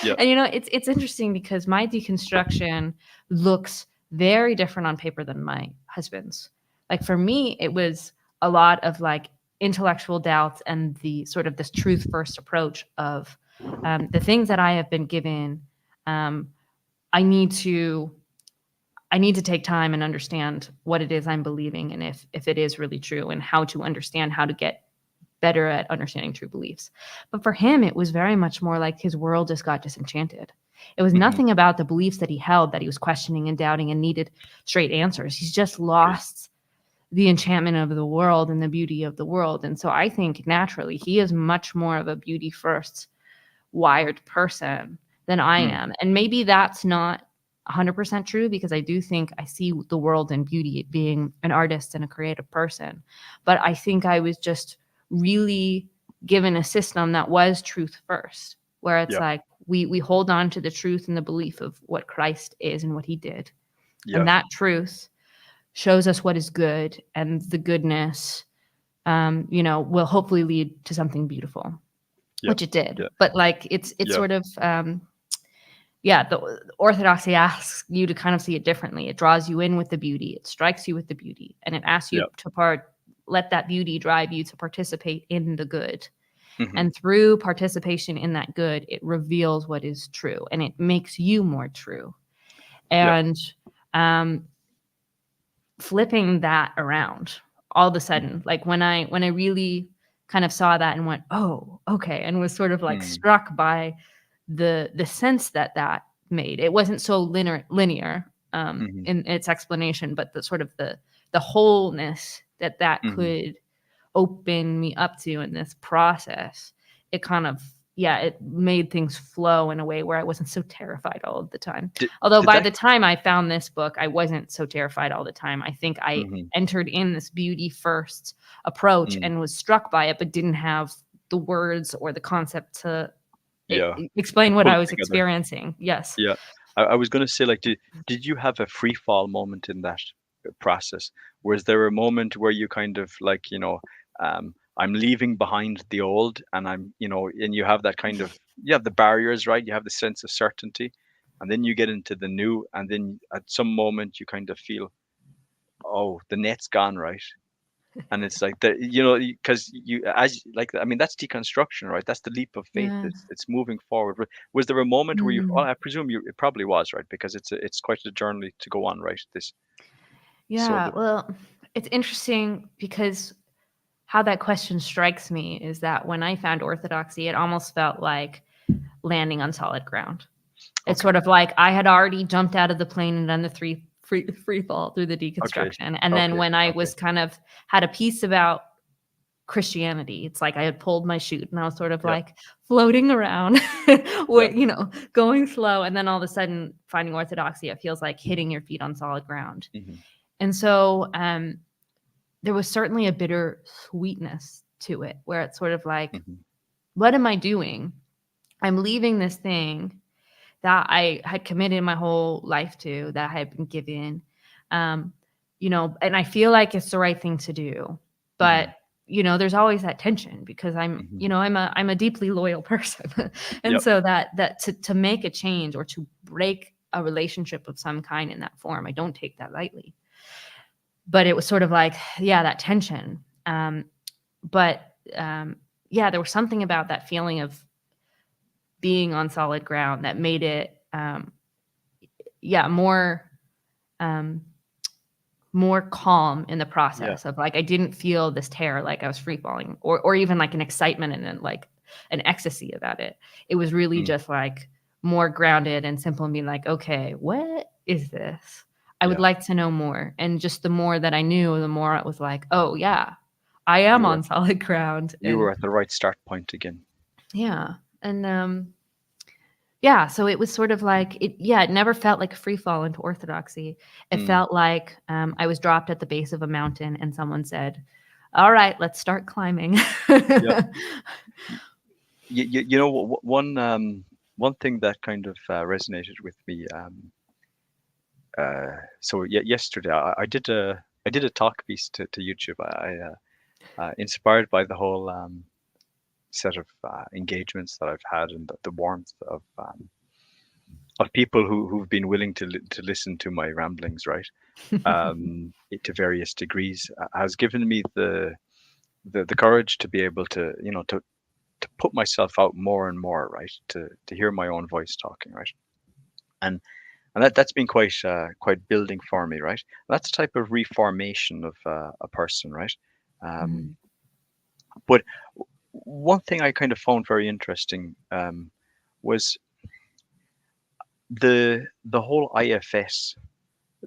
Yeah. And it's interesting because my deconstruction looks very different on paper than my husband's. Like, for me, it was a lot of like intellectual doubts and the sort of this truth first approach of the things that I have been given. Um, I need to I need to take time and understand what it is I'm believing, and if it is really true, and how to understand how to get better at understanding true beliefs. But for him, it was very much more like his world just got disenchanted. It was Hmm. nothing about the beliefs that he held that he was questioning and doubting and needed straight answers. He's just Okay. lost the enchantment of the world and the beauty of the world. And so I think naturally he is much more of a beauty first wired person than I Mm. am. And maybe that's not 100% true, because I do think I see the world in beauty being an artist and a creative person. But I think I was just really given a system that was truth first, where it's Yeah. like we hold on to the truth and the belief of what Christ is and what he did. And Yeah. that truth shows us what is good, and the goodness will hopefully lead to something beautiful, Yeah. which it did. Yeah. But like it's Yeah. sort of yeah, the orthodoxy asks you to kind of see it differently. It draws you in with the beauty, it strikes you with the beauty, and it asks you Yeah. to let that beauty drive you to participate in the good. Hmm. And through participation in that good, it reveals what is true and it makes you more true. Yeah. And um, flipping that around all of a Hmm. sudden, like when I really kind of saw that and went, oh, okay, and was sort of like Mm. struck by the sense that that made. It wasn't so linear Hmm. in its explanation, but the sort of the wholeness that that Hmm. could open me up to in this process, it kind of, yeah, it made things flow in a way where I wasn't so terrified all of the time. Did Although did by that? the time I found this book, I wasn't so terrified all the time. I think I Hmm. entered in this beauty first approach Mm. and was struck by it, but didn't have the words or the concept to Yeah. explain what Pull I it was together. experiencing. Yes. Yeah. I was going to say, like, did you have a free fall moment in that process? Was there a moment where you kind of like, I'm leaving behind the old, and and you have that kind of, you have the barriers, right? You have the sense of certainty, and then you get into the new, and then at some moment you kind of feel, oh, the net's gone, right? And it's like that, because I mean, that's deconstruction, right? That's the leap of faith. Yeah. It's moving forward. Was there a moment where you? Well, Mm. I presume it probably was, right? Because it's quite a journey to go on, right? This so Yeah. that. Well, it's interesting because how that question strikes me is that when I found orthodoxy, it almost felt like landing on solid ground. It's Okay. sort of like I had already jumped out of the plane and done the free fall through the Okay. deconstruction. And then Okay. when I Okay. was kind of had a piece about Christianity, it's like I had pulled my chute and I was sort of Yeah. like floating around, Yeah. going slow. And then all of a sudden finding orthodoxy, it feels like hitting your feet on solid ground. Hmm. And so there was certainly a bitter sweetness to it where it's sort of like, Hmm. what am I doing? I'm leaving this thing that I had committed my whole life to, that I had been given, um, and I feel like it's the right thing to do. But, Hmm. there's always that tension because Hmm. I'm a deeply loyal person. And Yep. so that to make a change or to break a relationship of some kind in that form, I don't take that lightly. But it was sort of like, yeah, that tension. But yeah, there was something about that feeling of being on solid ground that made it, yeah, um, more calm in the Yeah. process of like I didn't feel this terror like I was free falling, or even like an excitement and then like an ecstasy about it. It was really Mm. just like more grounded and simple and being like, okay, what is this? I would Yeah. like to know more. And just the more that I knew, the more it was like, oh yeah, I am You were on solid ground. you And were at the right start point again. yeah. And yeah, so it was sort of like it never felt like a free fall into orthodoxy. It Mm. felt like, I was dropped at the base of a mountain and someone said, "All right, let's start climbing." Yep. One thing that kind of resonated with me. So yesterday I did a talk piece to YouTube. Inspired by the whole set of engagements that I've had, and the warmth of people who've been willing to listen to my ramblings, right? To various degrees, has given me the courage to be able to, to put myself out more and more, right? To hear my own voice talking, right? And that's been quite building for me, right? That's a type of reformation of a person, right? Um, Mhm. but one thing I kind of found very interesting was the whole IFS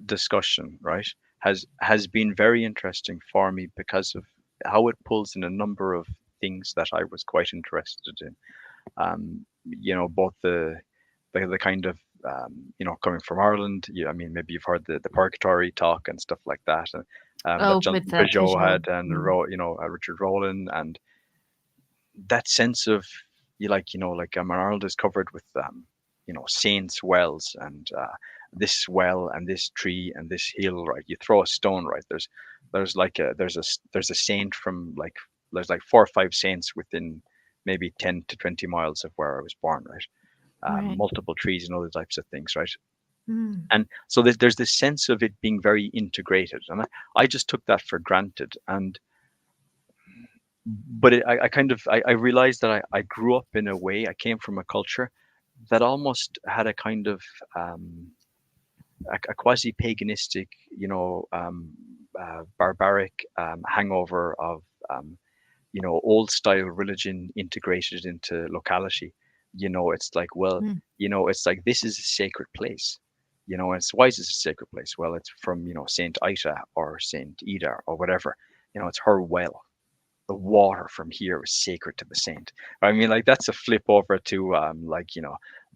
discussion, right, has been very interesting for me because of how it pulls in a number of things that I was quite interested in. Both the kind of coming from Ireland. I mean, maybe you've heard the purgatory talk and stuff like that, and that Oh, John with Peugeot Peugeot. had, and Mm. Richard Rowland, and that sense of Ireland is covered with saints' wells, and this well and this tree and this hill, right? You throw a stone, right? There's a saint from like there's like 4 or 5 saints within maybe 10 to 20 miles of where I was born, right? Right. Multiple trees and other types of things, right? Mm. And so there's this sense of it being very integrated, and I just took that for granted. And but I kind of I realized that I grew up in a way. I came from a culture that almost had a kind of a quasi paganistic, barbaric hangover of old style religion integrated into locality. It's like, well, Mm. it's like this is a sacred place. And it's why is this a sacred place? Well, it's from Saint Ita or Saint Ida or whatever. It's her well. The water from here is sacred to the saint. I mean, like that's a flip over to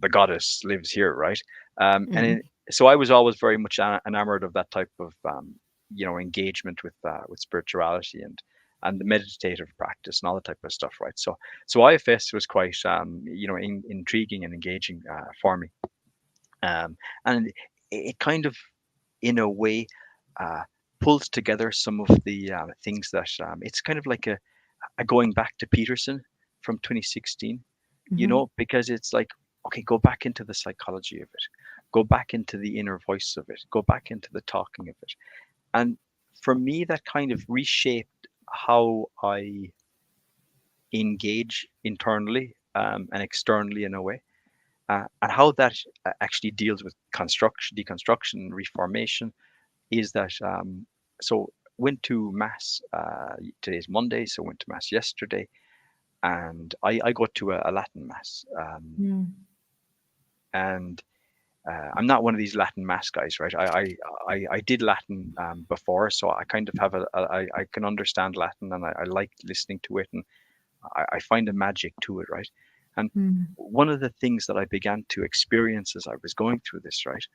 the goddess lives here, right? Mm. So I was always very much enamored of that type of engagement with spirituality and the meditative practice and all that type of stuff, right? So IFS was quite intriguing and engaging for me, and it kind of in a way uh, pulls together some of the things that it's kind of like a going back to Peterson from 2016, Mhm. because it's like, okay, go back into the psychology of it, go back into the inner voice of it, go back into the talking of it. And for me, that kind of reshaped how I engage internally and externally in a way, and how that actually deals with construction, deconstruction, reformation. Is that so? Went to mass. Today's Monday, so went to mass yesterday, and I go to a Latin mass, Mm. and I'm not one of these Latin mass guys, right? I did Latin before, so I kind of have I can understand Latin, and I like listening to it, and I find a magic to it, right? And Mm. one of the things that I began to experience as I was going through this, right,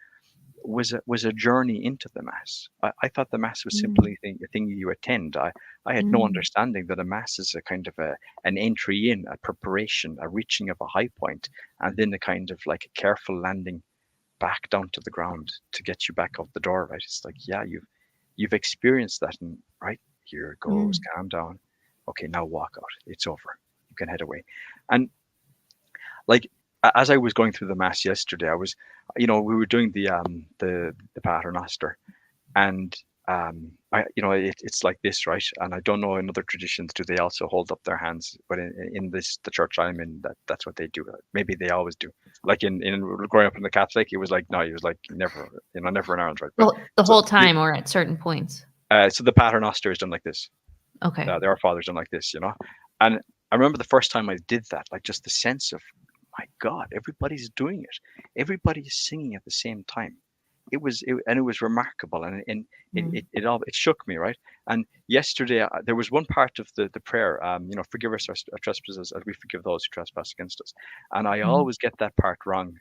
was a journey into the mass. I thought the mass was Mm. simply a thing you attend. I had no Mm. understanding that a mass is a kind of an entry in, a preparation, a reaching of a high point, and then a kind of like a careful landing back down to the ground to get you back out the door. Right? It's like, yeah, you've experienced that, and right, here it goes, Mm. calm down. Okay, now walk out. It's over. You can head away. And like as I was going through the mass yesterday, I was, we were doing the paternoster, and it's like this, right? And I don't know in other traditions, do they also hold up their hands? But in this the church I'm in, that's what they do. Maybe they always do. Like in growing up in the Catholic, it was like no, it was like never, never in Ireland, right? But The so whole time or at certain points? so the paternoster is done like this. Okay. The Our Father's done like this. And I remember the first time I did that, like just the sense of, my God, everybody's doing it. Everybody is singing at the same time. And it was remarkable, and Mm. it shook me, right. And yesterday there was one part of the prayer, forgive us our trespasses as we forgive those who trespass against us, and I Mhm. always get that part wrong,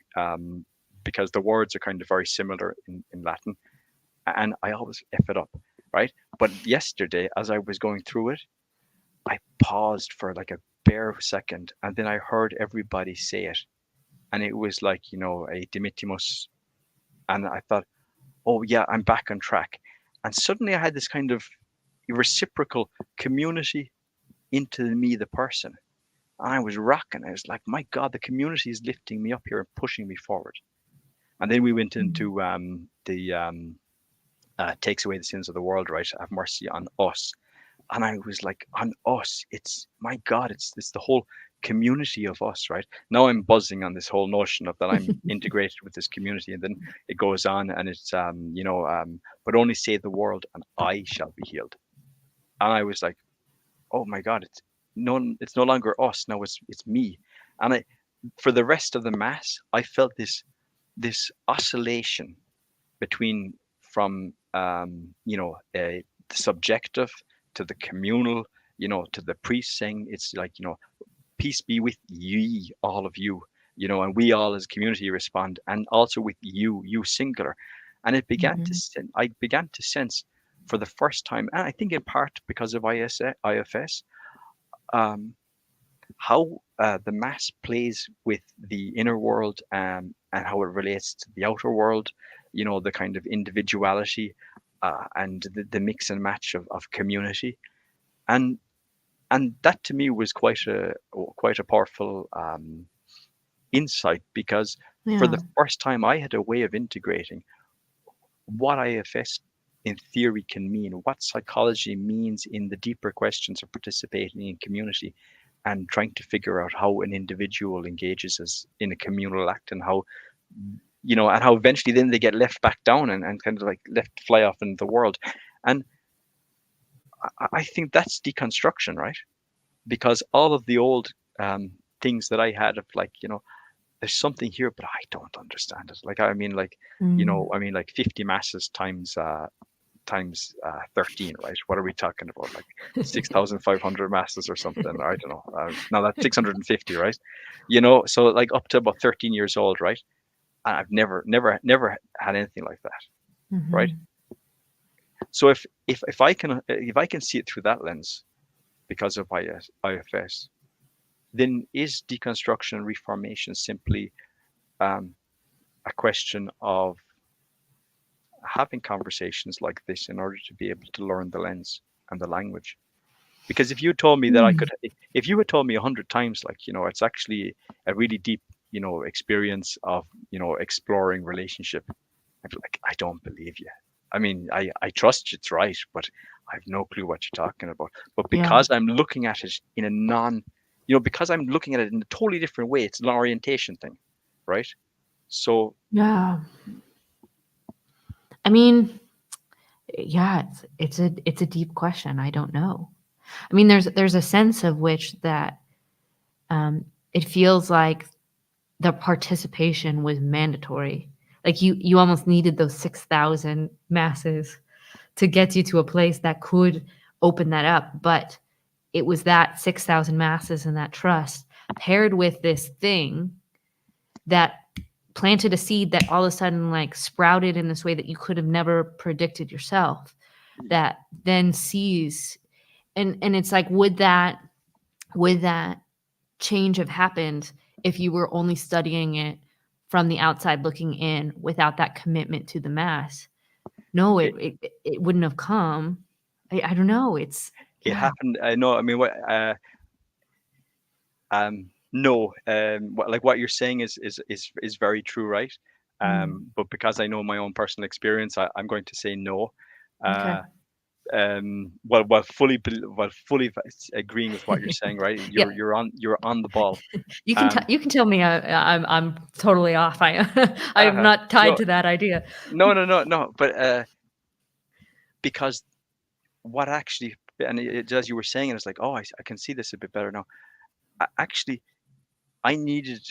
because the words are kind of very similar in Latin, and I always f it up, right. But yesterday, as I was going through it, I paused for like a bare second, and then I heard everybody say it, and it was like a Dimittimus, and I thought, oh yeah, I'm back on track. And suddenly I had this kind of reciprocal community into me, the person. And I was rocking. I was like, my God, the community is lifting me up here and pushing me forward. And then we went Mm. into the takes away the sins of the world, right? Have mercy on us. And I was like, on us, it's my God, it's the whole community of us, right? Now I'm buzzing on this whole notion of that I'm integrated with this community, and then it goes on, and it's but only say the word, and I shall be healed. And I was like, oh my God, it's no longer us now, it's me. And I for the rest of the mass, I felt this. this oscillation between from the subjective to the communal, to the priest saying it's like, peace be with ye, all of you, and we all as a community respond, and also with you singular. And Mhm. I began to sense for the first time, and I think in part because of IFS, um, how the mass plays with the inner world, and how it relates to the outer world, the kind of individuality, and the mix and match of community. And that to me was quite a powerful insight, because for the Yeah. first time I had a way of integrating what IFS in theory can mean, what psychology means in the deeper questions of participating in community, and trying to figure out how an individual engages as in a communal act, and how, and how eventually then they get left back down, and kind of like left to fly off into the world. And I think that's deconstruction, right? Because all of the old things that I had of like, there's something here, but I don't understand it. Like, I mean, like, Mm. 50 masses times 13, right? What are we talking about? Like 6,500 masses or something? I don't know. No, that's 650, right? So like up to about 13 years old, right? And I've never had anything like that, right? Mhm. So if I can see it through that lens because of IFS, then is deconstruction and reformation simply um, a question of having conversations like this in order to be able to learn the lens and the language? Because if you told me that I Mm. could, if you had told me 100 times, like, it's actually a really deep, experience of, exploring relationship, I'd be like, I don't believe you. I mean, I trust it's right, but I have no clue what you're talking about. But Yeah. because I'm looking at it in a because I'm looking at it in a totally different way, it's an orientation thing, right? So, Yeah. I mean, yeah, it's a deep question. I don't know. I mean, there's a sense of which that it feels like the participation was mandatory. Like you almost needed those 6,000 masses to get you to a place that could open that up. But it was that 6,000 masses and that trust paired with this thing that planted a seed that all of a sudden like sprouted in this way that you could have never predicted yourself, that then sees, and it's like, would that change have happened if you were only studying it from the outside looking in without that commitment to the mass? No, it it, it wouldn't have come. I don't know. It's it yeah. happened. I know. I mean, no, like what you're saying is very true, right? Mm, But because I know my own personal experience, I'm going to say no. okay. Uh, while fully agreeing with what you're saying, right? Yeah, You're on the ball. Um, you can tell me I'm totally off. I am uh not tied no, to that idea. no, no, no, no. But because what actually, and as you were saying, it's like, oh, I can see this a bit better now. Actually, I needed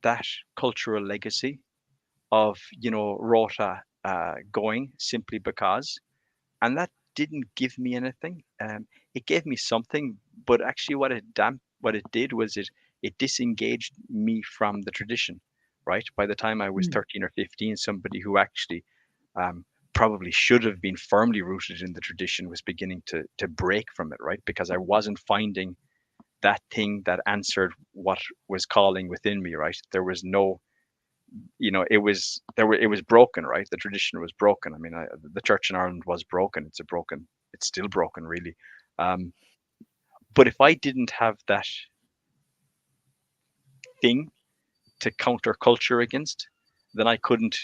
that cultural legacy of, Rota going simply because, and that didn't give me anything. It gave me something, but actually, what it did was it disengaged me from the tradition. Right. By the time I was Mm, 13 or 15, somebody who actually um, probably should have been firmly rooted in the tradition was beginning to break from it. Right. Because I wasn't finding that thing that answered what was calling within me. Right. There was no, it was broken, right? The tradition was broken. I mean, the church in Ireland was broken. It's still broken, really. um, but if I didn't have that thing to counter culture against, then I couldn't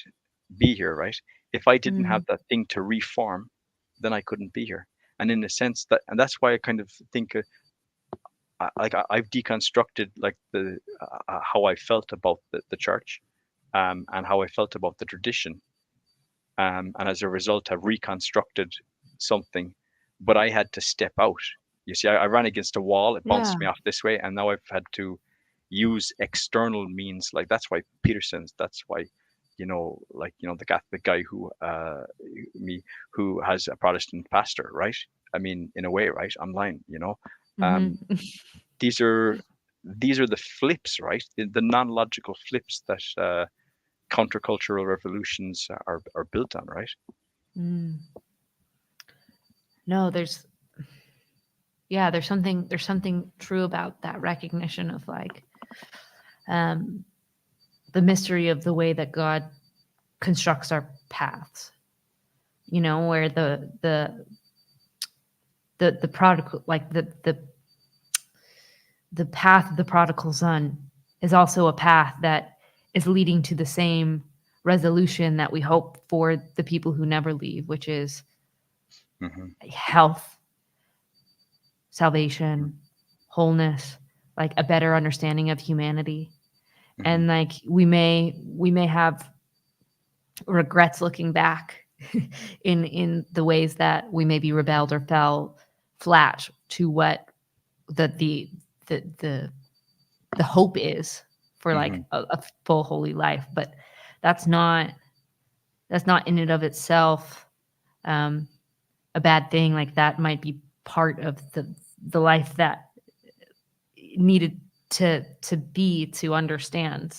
be here, right? If I didn't have mm, that thing to reform, then I couldn't be here. And in a sense, and that's why I kind of think, I've deconstructed like the how I felt about the church, and how I felt about the tradition, and as a result have reconstructed something. But I had to step out. You see, I ran against a wall, it yeah. bounced me off this way, and now I've had to use external means. Like, that's why Peterson's, that's why, the Catholic guy me who has a Protestant pastor, right? I mean, in a way, right? Online, Hmm. um, these are the flips, right? The non-logical flips that countercultural revolutions are built on, right? Mm. No, there's something true about that recognition of like um, the mystery of the way that God constructs our paths. Where the prodigal, like the path of the prodigal son is also a path that is leading to the same resolution that we hope for the people who never leave, which is Hmm. health, salvation, wholeness, like a better understanding of humanity. Hmm. And like we may have regrets looking back in the ways that we maybe rebelled or fell flat to what the the the the hope is for like Hmm. a full holy life. But that's not that's not in and of itself um, a bad thing. Like that might be part of the life that needed to be to understand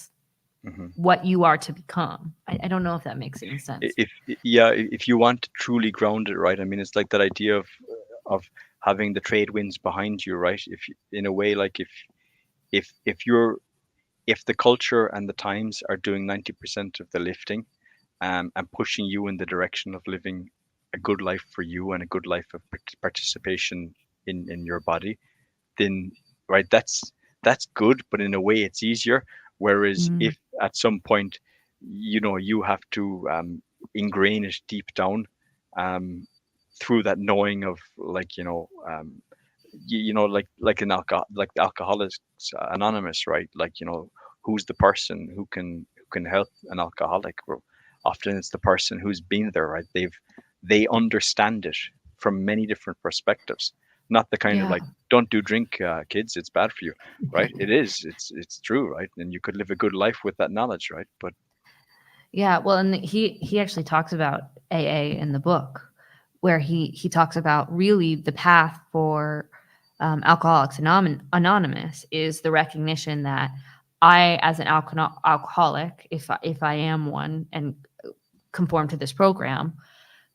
Hmm. what you are to become. I don't know if that makes any sense. If Yeah, if you want to truly ground it, right? I mean, it's like that idea of having the trade winds behind you, right? In a way, like if you're if the culture and the times are doing 90% of the lifting, and pushing you in the direction of living a good life for you and a good life of participation in your body, then right, that's good, but in a way it's easier. Whereas Mm, if at some point, you have to ingrain it deep down, um, through that knowing of, like, like like Alcoholics Anonymous, right? Like, who's the person who can help an alcoholic? Well, often it's the person who's been there, right? They understand it from many different perspectives, not the kind of yeah. like, don't do drink, kids, it's bad for you, right? It's true, right? And you could live a good life with that knowledge, right? But Yeah, well, and he actually talks about AA in the book, where he talks about really the path for Alcoholics Anonymous is the recognition that I, as an alcoholic, if I am one and conform to this program,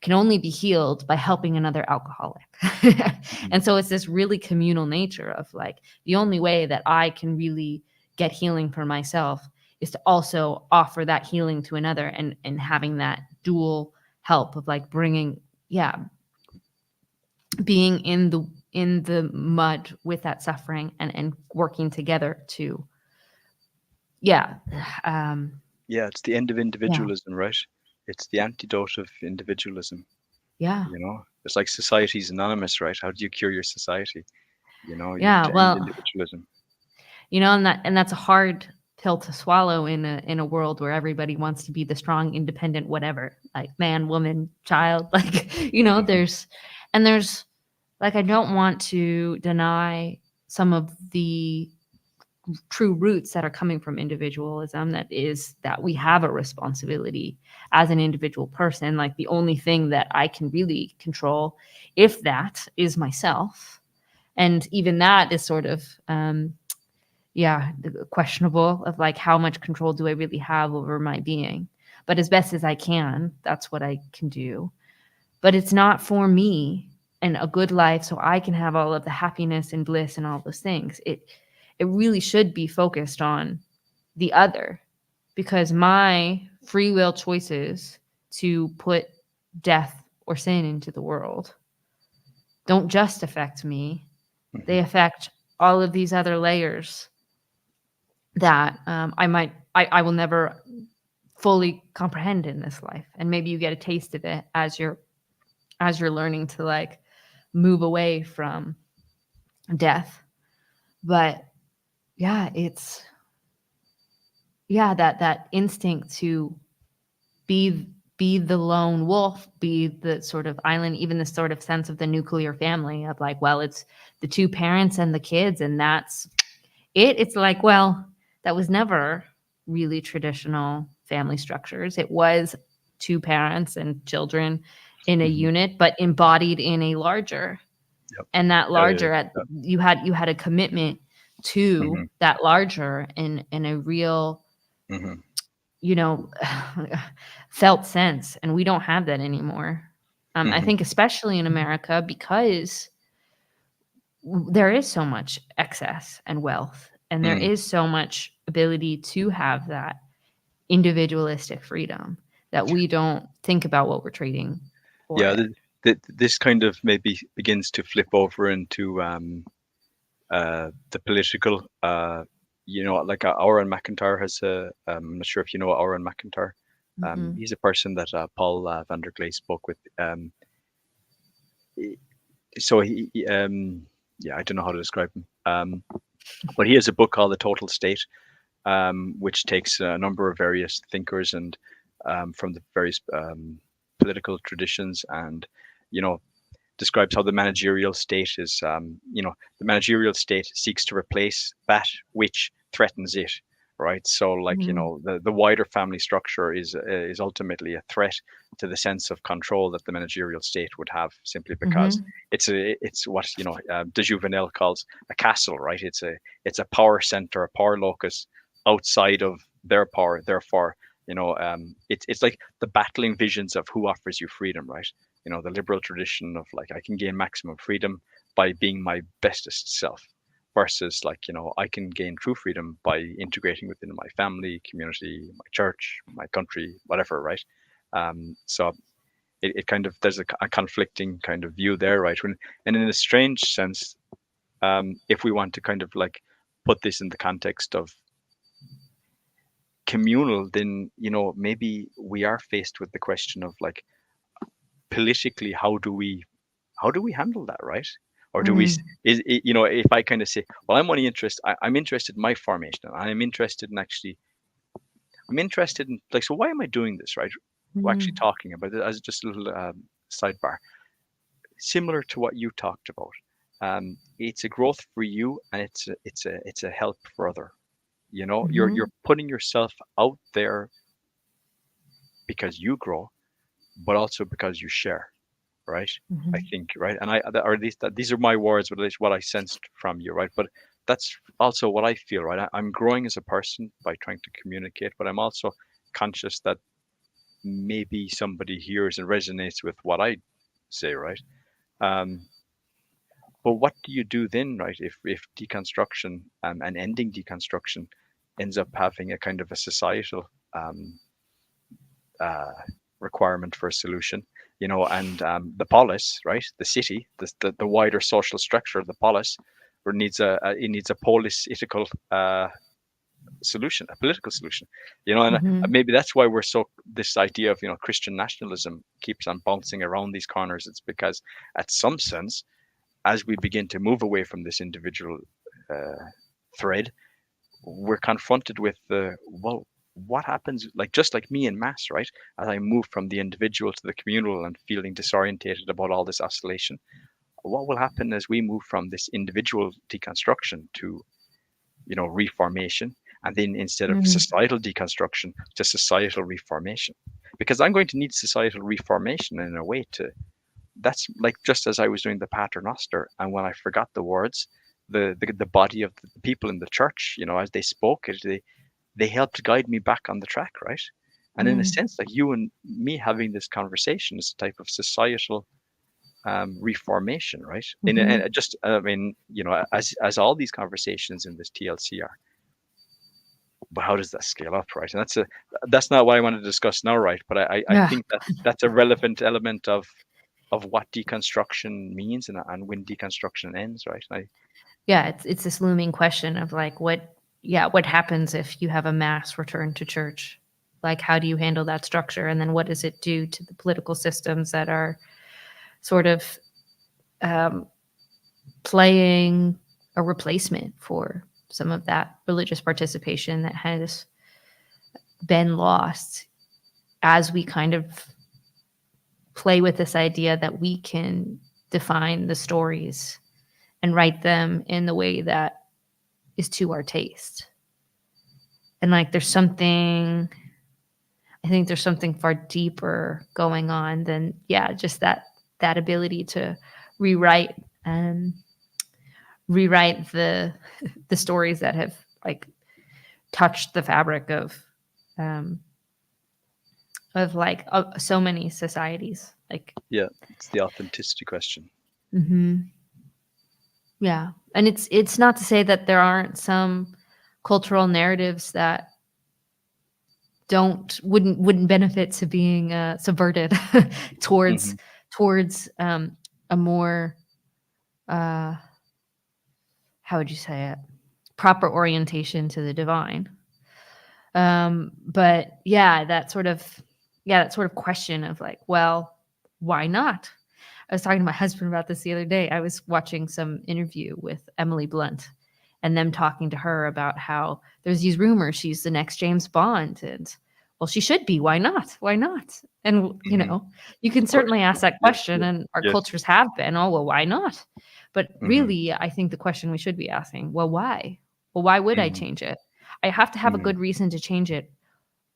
can only be healed by helping another alcoholic. Mhm. And so it's this really communal nature of like the only way that I can really get healing for myself is to also offer that healing to another, and having that dual help of like bringing, yeah, being in the mud with that suffering, and working together to, yeah, um Yeah, it's the end of yeah, individualism, right? It's the antidote of individualism. yeah, It's like Society's Anonymous, right? How do you cure your society? You have yeah. to end Well, individualism. and that's a hard pill to swallow in a world where everybody wants to be the strong, independent, whatever, like man, woman, child. Like, Hmm. there's like, I don't want to deny some of the true roots that are coming from individualism, that is that we have a responsibility as an individual person. Like the only thing that I can really control, if that, is myself. And even that is sort of yeah, questionable, of like how much control do I really have over my being. But as best as I can, that's what I can do. But it's not for me and a good life so I can have all of the happiness and bliss and all those things. It really should be focused on the other, because my free will choices to put death or sin into the world don't just affect me. They Hmm. affect all of these other layers that I will never fully comprehend in this life. And maybe you get a taste of it as you're learning to like move away from death. But yeah, it's, yeah, that instinct to be be the lone wolf, be the sort of island, even the sort of sense of the nuclear family of like, well, it's the two parents and the kids, and that's it. It's like, well, that was never really traditional family structures. It was two parents and children in a Hmm. unit, but embodied in a larger. Yep. And that Yeah, yeah, larger, at yeah. you had a commitment to Hmm. that larger in a real, Hmm. you know, felt sense, and we don't have that anymore. I Hmm. think especially in America, because there is so much excess and wealth, and there Mm. is so much ability to have that individualistic freedom, that we don't think about what we're trading for Yeah, it. this kind of maybe begins to flip over into the political. Like Aaron McIntyre has a. I'm not sure if you know Aaron McIntyre. Mhm. He's a person that Paul van der Glae spoke with. He- so yeah, I don't know how to describe him. But he has a book called The Total State, which takes a number of various thinkers and from the various political traditions, and you know describes how the managerial state is, the managerial state seeks to replace that which threatens it, right? So, like, Mhm. the wider family structure is ultimately a threat to the sense of control that the managerial state would have, simply because Mhm. it's what de Jouvenel calls a castle, right? It's a power center, a power locus outside of their power. Therefore, it's like the battling visions of who offers you freedom, right? The liberal tradition of, like, I can gain maximum freedom by being my bestest self, versus, like, I can gain true freedom by integrating within my family, community, my church, my country, whatever, right? So it kind of, there's a conflicting kind of view there, right? And in a strange sense, if we want to kind of like put this in the context of communal, then maybe we are faced with the question of, like, politically, how do we handle that, right? Or do we Mhm. is it, if I kind of say, well, I'm interested in my formation, and I'm interested in, like, so why am I doing this, right? We're actually Mhm. talking about it as just a little sidebar, similar to what you talked about. It's a growth for you, and it's a help for other. You're Mhm. putting yourself out there because you grow, but also because you share, right? I Mhm. think, right, and or at least that these are my words, but at least what I sensed from you, right? But that's also what I feel, right? I'm growing as a person by trying to communicate, but I'm also conscious that maybe somebody hears and resonates with what I say, right? Um, but what do you do then, right? If deconstruction, and ending deconstruction ends up having a kind of a societal um, uh, requirement for a solution, and the polis, right, the city, the wider social structure of the polis, needs a political solution, a political solution, and Mhm. maybe that's why this idea of Christian nationalism keeps on bouncing around these corners. It's because, at some sense, as we begin to move away from this individual uh, thread, we're confronted with well, what happens, like, just like me in mass, right? As I move from the individual to the communal and feeling disorientated about all this oscillation, what will happen as we move from this individual deconstruction to reformation, and then, instead of Mhm. societal deconstruction, to societal reformation? Because I'm going to need societal reformation in a way to, that's like, just as I was doing the Pater Noster, and when I forgot the words, the body of the people in the church, as they spoke it, they helped guide me back on the track, right? And in a Mhm. sense, like, you and me having this conversation is a type of societal reformation, right? And Mhm. just, I mean, as all these conversations in this TLC are, but how does that scale up, right? And that's not what I want to discuss now, right? But I Yeah. think that's a relevant element of what deconstruction means, and when deconstruction ends, right? Yeah, it's this looming question of, like, what happens if you have a mass return to church? Like, how do you handle that structure? And then what does it do to the political systems that are sort of um, playing a replacement for some of that religious participation that has been lost, as we kind of play with this idea that we can define the stories and write them in the way that is to our taste. And, like, there's something I think there's something far deeper going on than, yeah, just that ability to rewrite and rewrite the stories that have like touched the fabric um of so many societies. Like, Yeah, it's the authenticity question. mhm, yeah, and it's not to say that there aren't some cultural narratives that wouldn't benefit to being subverted towards Hmm. towards a more uh how would you say it, proper orientation to the divine. But yeah, that sort of question of like, well, why not? I was talking to my husband about this the other day. I was watching some interview with Emily Blunt and them talking to her about how there's these rumors she's the next James Bond. And well, she should be. Why not? Why not? And, Hmm. you can Of course. certainly ask that Yeah, question, yeah, and our yes. cultures have been, oh, well, why not? But Hmm. really, I think the question we should be asking, well, why? Well, why would I Hmm. change it? I have to have a Hmm. good reason to change it,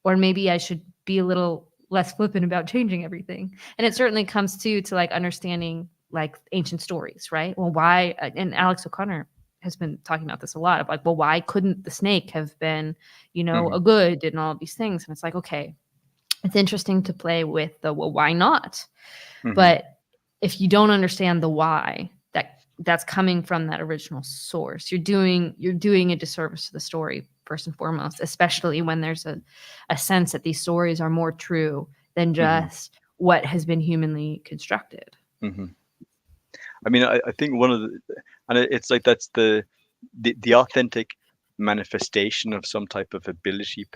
or maybe I should be a little less flippant about changing everything. And it certainly comes to like understanding like ancient stories, right? Well, why? And Alex O'Connor has been talking about this a lot of like, well, why couldn't the snake have been, Hmm. a good and all of these things? And it's like, okay, it's interesting to play with the well, why not? Hmm. But if you don't understand the why, that's coming from that original source, you're doing a disservice to the story first and foremost, especially when there's a sense that these stories are more true than Hmm. just what has been humanly constructed. Hmm. I mean, I think one of the, and it's like that's the authentic manifestation of some type of ability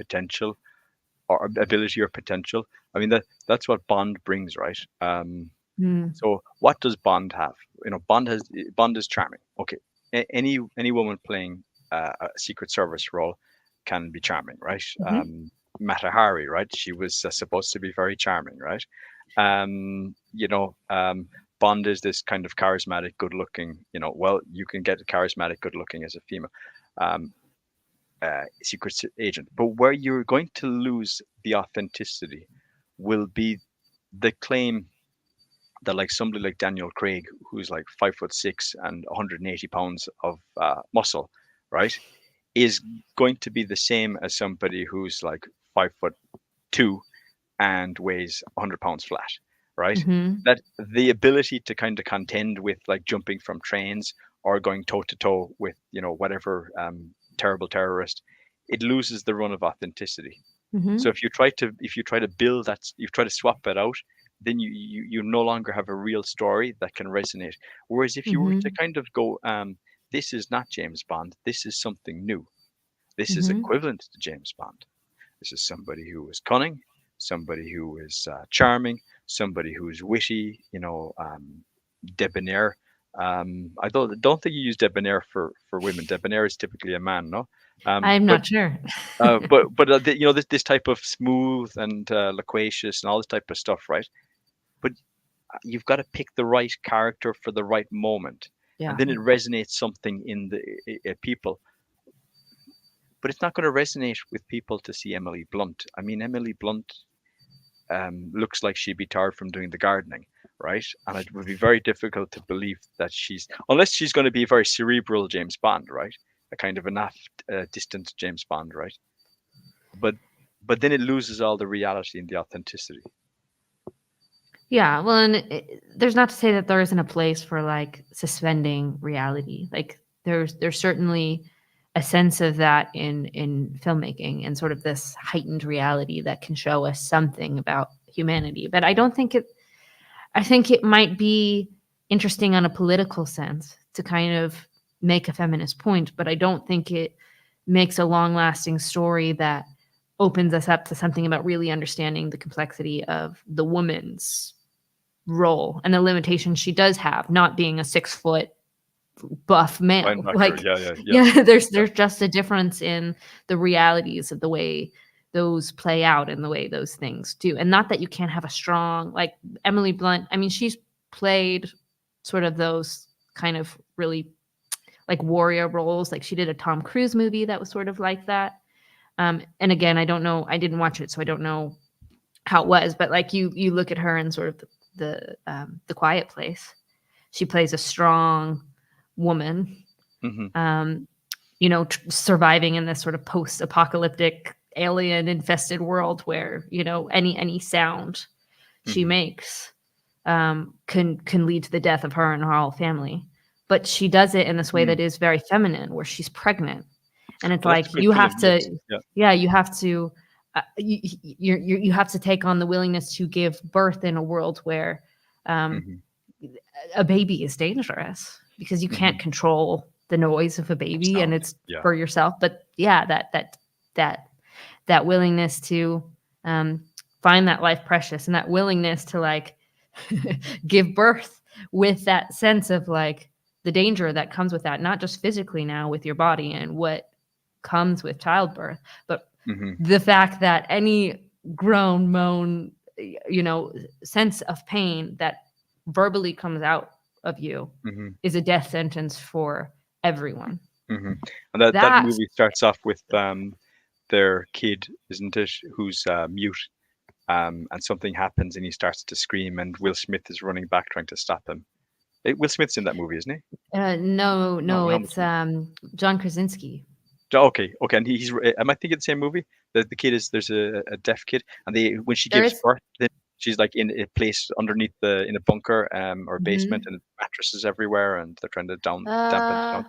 or potential. I mean, that's what Bond brings, right? Mm. So what does Bond have? Bond is charming. Okay, any woman playing a Secret Service role can be charming, right? Hmm. Mata Hari, right? She was supposed to be very charming, right? You know, Bond is this kind of charismatic, good-looking. You know, well, you can get charismatic, good-looking as a female um, agent, but where you're going to lose the authenticity will be the claim that like somebody like Daniel Craig, who's like 5'6" and 180 pounds of muscle, right, is going to be the same as somebody who's like 5'2" and weighs 100 pounds flat, right? Hmm. That the ability to kind of contend with like jumping from trains or going toe to toe with whatever terrible terrorist, it loses the run of authenticity. So Hmm. if you try to build that, you try to swap it out, then you no longer have a real story that can resonate. Whereas if you were to Hmm. kind of go, this is not James Bond, this is something new. This is Hmm. equivalent to James Bond. This is somebody who is cunning, somebody who is charming, somebody who is witty, debonair. I don't think you use debonair for women. Debonair is typically a man, no? I'm But not sure. this type of smooth and loquacious and all this type of stuff, right? But you've got to pick the right character for the right moment, and Yeah. then it resonates something in the people. But it's not going to resonate with people to see Emily Blunt. I mean, Emily Blunt looks like she'd be tired from doing the gardening, right? And it would be very difficult to believe that unless she's going to be a very cerebral James Bond, right? A kind of distant James Bond, right? But but then it loses all the reality and the authenticity. Yeah, well, and there's not to say that there isn't a place for like suspending reality. Like there's certainly a sense of that in filmmaking and sort of this heightened reality that can show us something about humanity. But I don't think it. I think it might be interesting on a political sense to kind of make a feminist point, but I don't think it makes a long-lasting story that opens us up to something about really understanding the complexity of the woman's role and the limitations she does have, not being a 6 foot buff male. Linebacker, Like, yeah, yeah, yeah, yeah, there's yeah. there's just a difference in the realities of the way those play out and the way those things do. And not that you can't have a strong like Emily Blunt. I mean, she's played sort of those kind of really like warrior roles. Like she did a Tom Cruise movie that was sort of like that. And again, I don't know. I didn't watch it, so I don't know how it was, but like you look at her in sort of the Quiet Place. She plays a strong woman, Mm-hmm. um, surviving in this sort of post-apocalyptic alien infested world where any sound she Mm-hmm. makes can lead to the death of her and her whole family. But she does it in this way Mm. that is very feminine, where she's pregnant, and it's Well, that's like a good you have film. to, Yes. Yeah. yeah, you have to, you have to take on the willingness to give birth in a world where um, Mm-hmm. a baby is dangerous because you Mm-hmm. can't control the noise of a baby, and Sound. it's Yeah. for yourself. But yeah, that that willingness to um, find that life precious, and that willingness to like give birth with that sense of like the danger that comes with that, not just physically now with your body and what comes with childbirth, but Mm-hmm. the fact that any groan, moan, sense of pain that verbally comes out of you Mm-hmm. is a death sentence for everyone. Mm-hmm. And that That's movie starts off with their kid, isn't it, who's mute, and something happens and he starts to scream, and Will Smith is running back trying to stop him. Will Smith's in that movie, isn't he? no, No, no, how it's much? John Krasinski. Okay, okay, and Am I thinking the same movie? The kid is there's a deaf kid, and they when she There gives is. birth, then she's like in a place underneath in a bunker or basement, Mhm. and mattresses everywhere, and they're trying to dampen it Uh, down.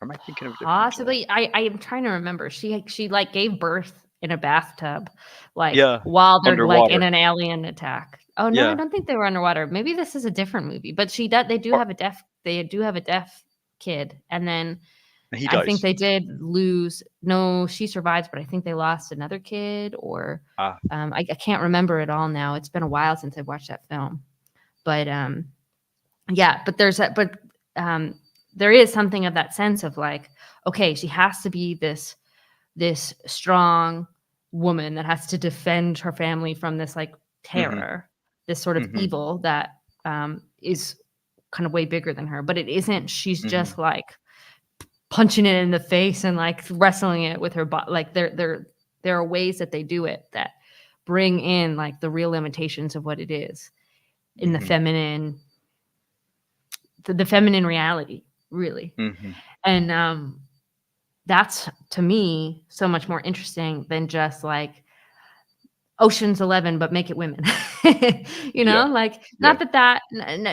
Or am I thinking of a different? Possibly. I am trying to remember. She like gave birth in a bathtub, like Yeah, while they're like in underwater. an alien attack. Oh no, I Yeah, don't think they were underwater. Maybe this is a different movie. But or, they do have a deaf kid, and then and he I think dies. they did lose. No, she survives, but I think they lost another kid, or Ah, I can't remember it all now. It's been a while since I've watched that film, but yeah, but um, there is something of that sense of like, okay, she has to be this strong woman that has to defend her family from this like mm-hmm, terror, this sort of mm-hmm, evil that is kind of way bigger than her. But it isn't. She's mm-hmm, just like punching it in the face and like wrestling it with her body. Like there are ways that they do it that bring in like the real limitations of what it is in mm-hmm, the feminine reality, really. mm-hmm. And that's to me so much more interesting than just like Ocean's 11, but make it women. Yeah, Like yeah, not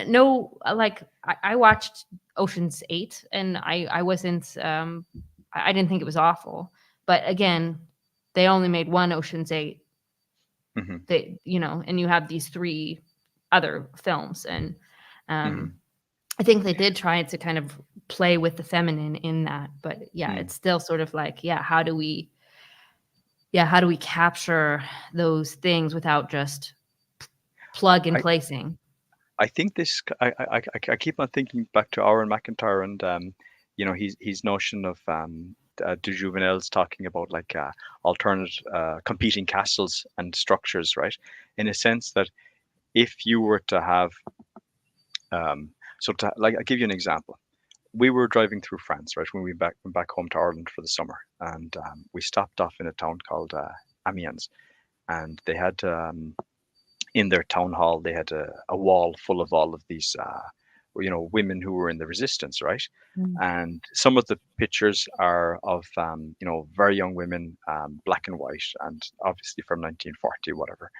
no, like I watched Ocean's 8 and I wasn't, I didn't think it was awful. But again, they only made one Ocean's 8. mm-hmm, And you have these three other films. And mm-hmm, um, I think they did try to kind of play with the feminine in that. But yeah, mm. it's still sort of like, how do we capture those things without just plug and I, placing? I think this. I keep on thinking back to Aaron McIntyre and his notion of de Juveniles talking about like alternate competing castles and structures, right? In a sense that if you were to have um, like I'll give you an example. We were driving through France, right, when we went back home to Ireland for the summer, and we stopped off in a town called Amiens, and they had in their town hall, they had a wall full of all of these, women who were in the resistance, right? Mm, And some of the pictures are of, very young women, black and white, and obviously from 1940, whatever.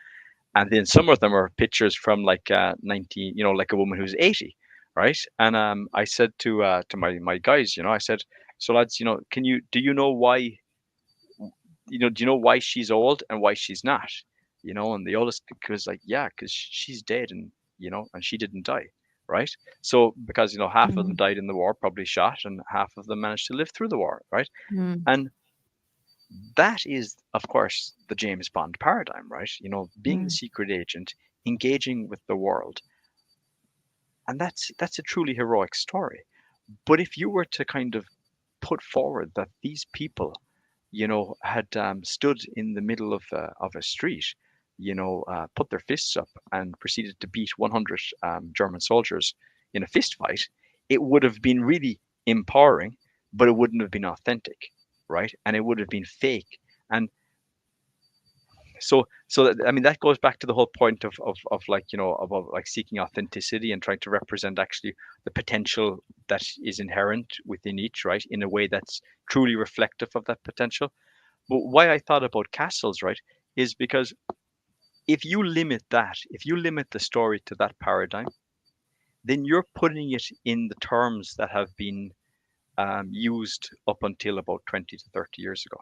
And then some of them are pictures from like 19, like a woman who's 80, right? And I said to my guys, I said, so lads, do you know why do you know why she's old and why she's not? And the oldest because like, yeah, because she's dead and and she didn't die, right? So because half of them mm, died in the war, probably shot, and half of them managed to live through the war, right? mm, And that is, of course, the James Bond paradigm, right? Being the mm, secret agent, engaging with the world, and that's a truly heroic story. But if you were to kind of put forward that these people had stood in the middle of a street, put their fists up and proceeded to beat 100 German soldiers in a fist fight, it would have been really empowering, but it wouldn't have been authentic, right? And it would have been fake. And I mean, that goes back to the whole point of like, about like seeking authenticity and trying to represent actually the potential that is inherent within each, right, in a way that's truly reflective of that potential. But why I thought about castles, right, is because if you limit the story to that paradigm, then you're putting it in the terms that have been used up until about 20 to 30 years ago.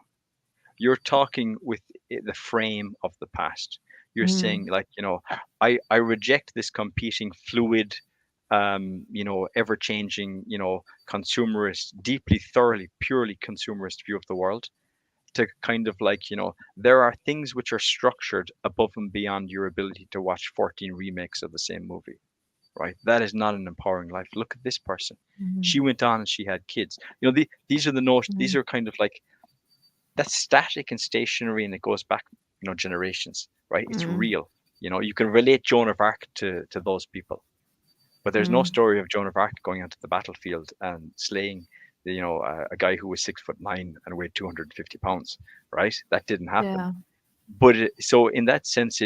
You're talking with the frame of the past. You're Mm, saying like, I reject this competing, fluid, ever changing, consumerist, deeply, thoroughly, purely consumerist view of the world, to kind of like, there are things which are structured above and beyond your ability to watch 14 remakes of the same movie, right? That is not an empowering life. Look at this person. mm, She went on and she had kids. These are these mm, are kind of like, that's static and stationary, and it goes back, generations, right? It's mm, real. You can relate Joan of Arc to those people, but there's no mm. story of Joan of Arc going onto the battlefield and slaying, a guy who was 6'9" and weighed 250 pounds, right? That didn't happen. Yeah. But so in that sense,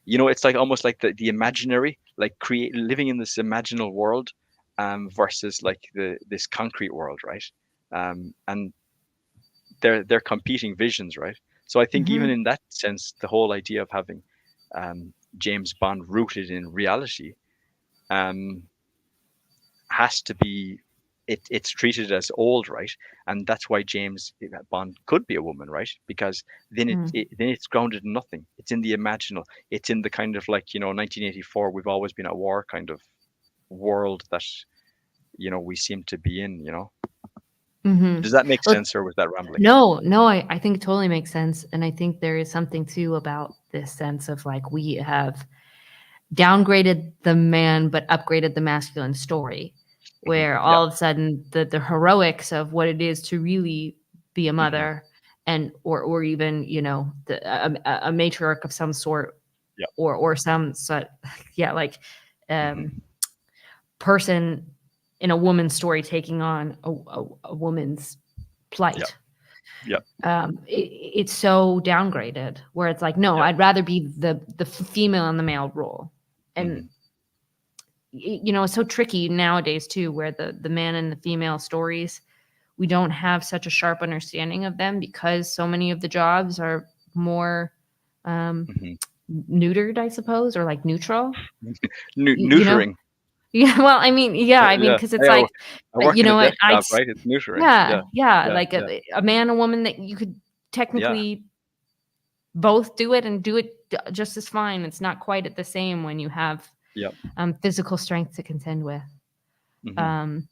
it's like almost like the imaginary, like create living in this imaginal world, versus like this concrete world, right? And they're competing visions, right? So I think even Hmm. in that sense, the whole idea of having James Bond rooted in reality, um, has to be, it's treated as old, right? And that's why James Bond could be a woman, right? Because then it's grounded in nothing. It's in the imaginal. It's in the kind of like, 1984. We've always been at war kind of world that we seem to be in. Hmm. Does that make Well, sense, or was that rambling? no, no, I think it totally makes sense. And I think there is something too about this sense of like we have downgraded the man but upgraded the masculine story, Hmm. where Yeah. all of a sudden the heroics of what it is to really be a Hmm. mother, and or even a matriarch of some sort, Yeah. or some sort, yeah, like um Hmm. person in a woman's story taking on a woman's Yeah. plight. Yeah. It's so downgraded where it's like, no, Yeah. I'd rather be the female in the male role. And Hmm. it's so tricky nowadays too, where the man and the female stories, we don't have such a sharp understanding of them because so many of the jobs are more um, Hmm. neutered, I suppose, or like neutral. You know? Neutering. Yeah. Well, I mean, yeah, I mean, Yeah. because it's like, I work in a what desk I'd job, right? It's neutering. yeah, Yeah. yeah, Yeah. like Yeah. a man, a woman that you could Yeah. technically both do it and do it just as fine. It's not quite at the same when you have Yeah. physical strength to contend with. Hmm. Um,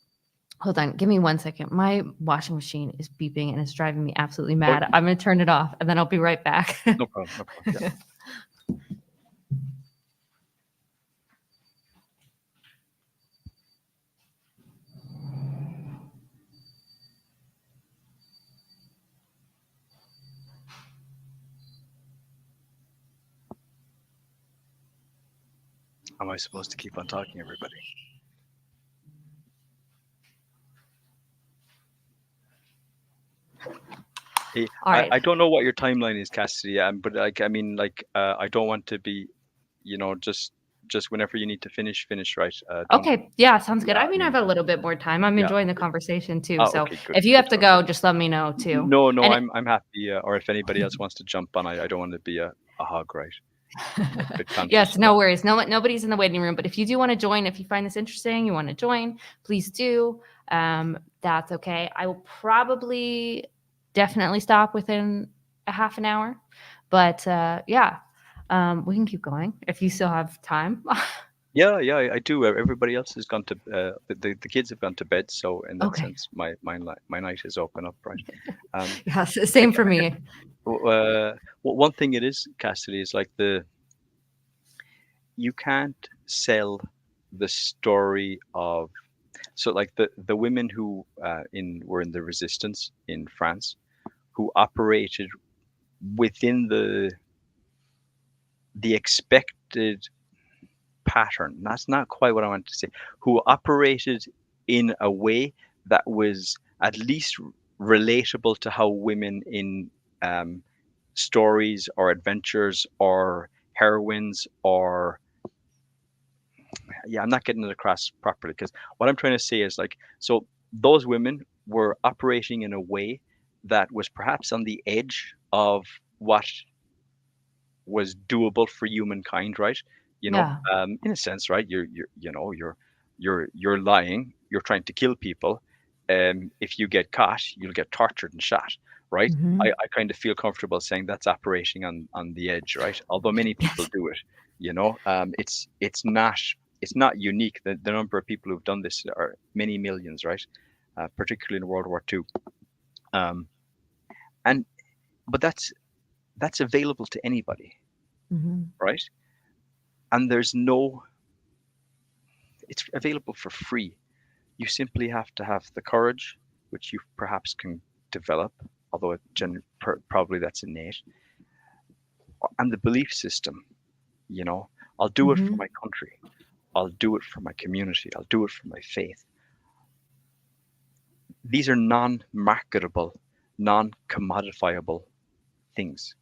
Hold on, give me 1 second. My washing machine is beeping and it's driving me absolutely Oh, mad. I'm gonna turn it off and then I'll be right back. no problem. No problem. Yeah. Am I supposed to keep on talking, everybody? Hey, All right. I don't know what your timeline is, Cassidy. But like, I mean, like, I don't want to be, just whenever you need to finish, right? Don't. Okay. Yeah, sounds good. Yeah. I I mean, I have mean, a little bit more time. I'm yeah. enjoying the conversation too. Oh, So okay. Good. if you Good have to stuff. Good go, stuff. just let me know too. No, no, And I'm happy. Or if anybody else wants to jump on, I don't want to be a hog, right? I'm a bit conscious yes, of that. no worries. Nobody's in the waiting room. But if you do want to join, if you find this interesting, you want to join, please do. That's okay. I will probably definitely stop within a half an hour. But yeah, we can keep going if you still have time. Yeah, yeah, I do. Everybody else has gone to the kids have gone to bed, so in that Okay. sense, my night is open up, right? Um, Yes, I, same for me. one thing it is, Cassidy, is like you can't sell the story of, so like the women who in were in the resistance in France, who operated within the expected pattern. That's not quite what I wanted to say. Who operated in a way that was at least relatable to how women in um, stories or adventures or heroines or yeah, I'm not getting it across properly because what I'm trying to say is like, so those women were operating in a way that was perhaps on the edge of what was doable for humankind, right? Yeah. In a sense, right? You're lying. You're trying to kill people. If you get caught, you'll get tortured and shot, right? I, Mhm. I kind of feel comfortable saying that's operating on the edge, right? Although many people Yes. do it, it's not unique. The number of people who've done this are many millions, right? Particularly in World War II. Um, and but that's available to anybody, Mhm. right? And it's available for free. You simply have to have the courage, which you perhaps can develop, although probably that's innate, and the belief system. You know, I'll do it for Mhm. my country. I'll do it for my community. I'll do it for my faith. These are non-marketable, non-commodifiable things.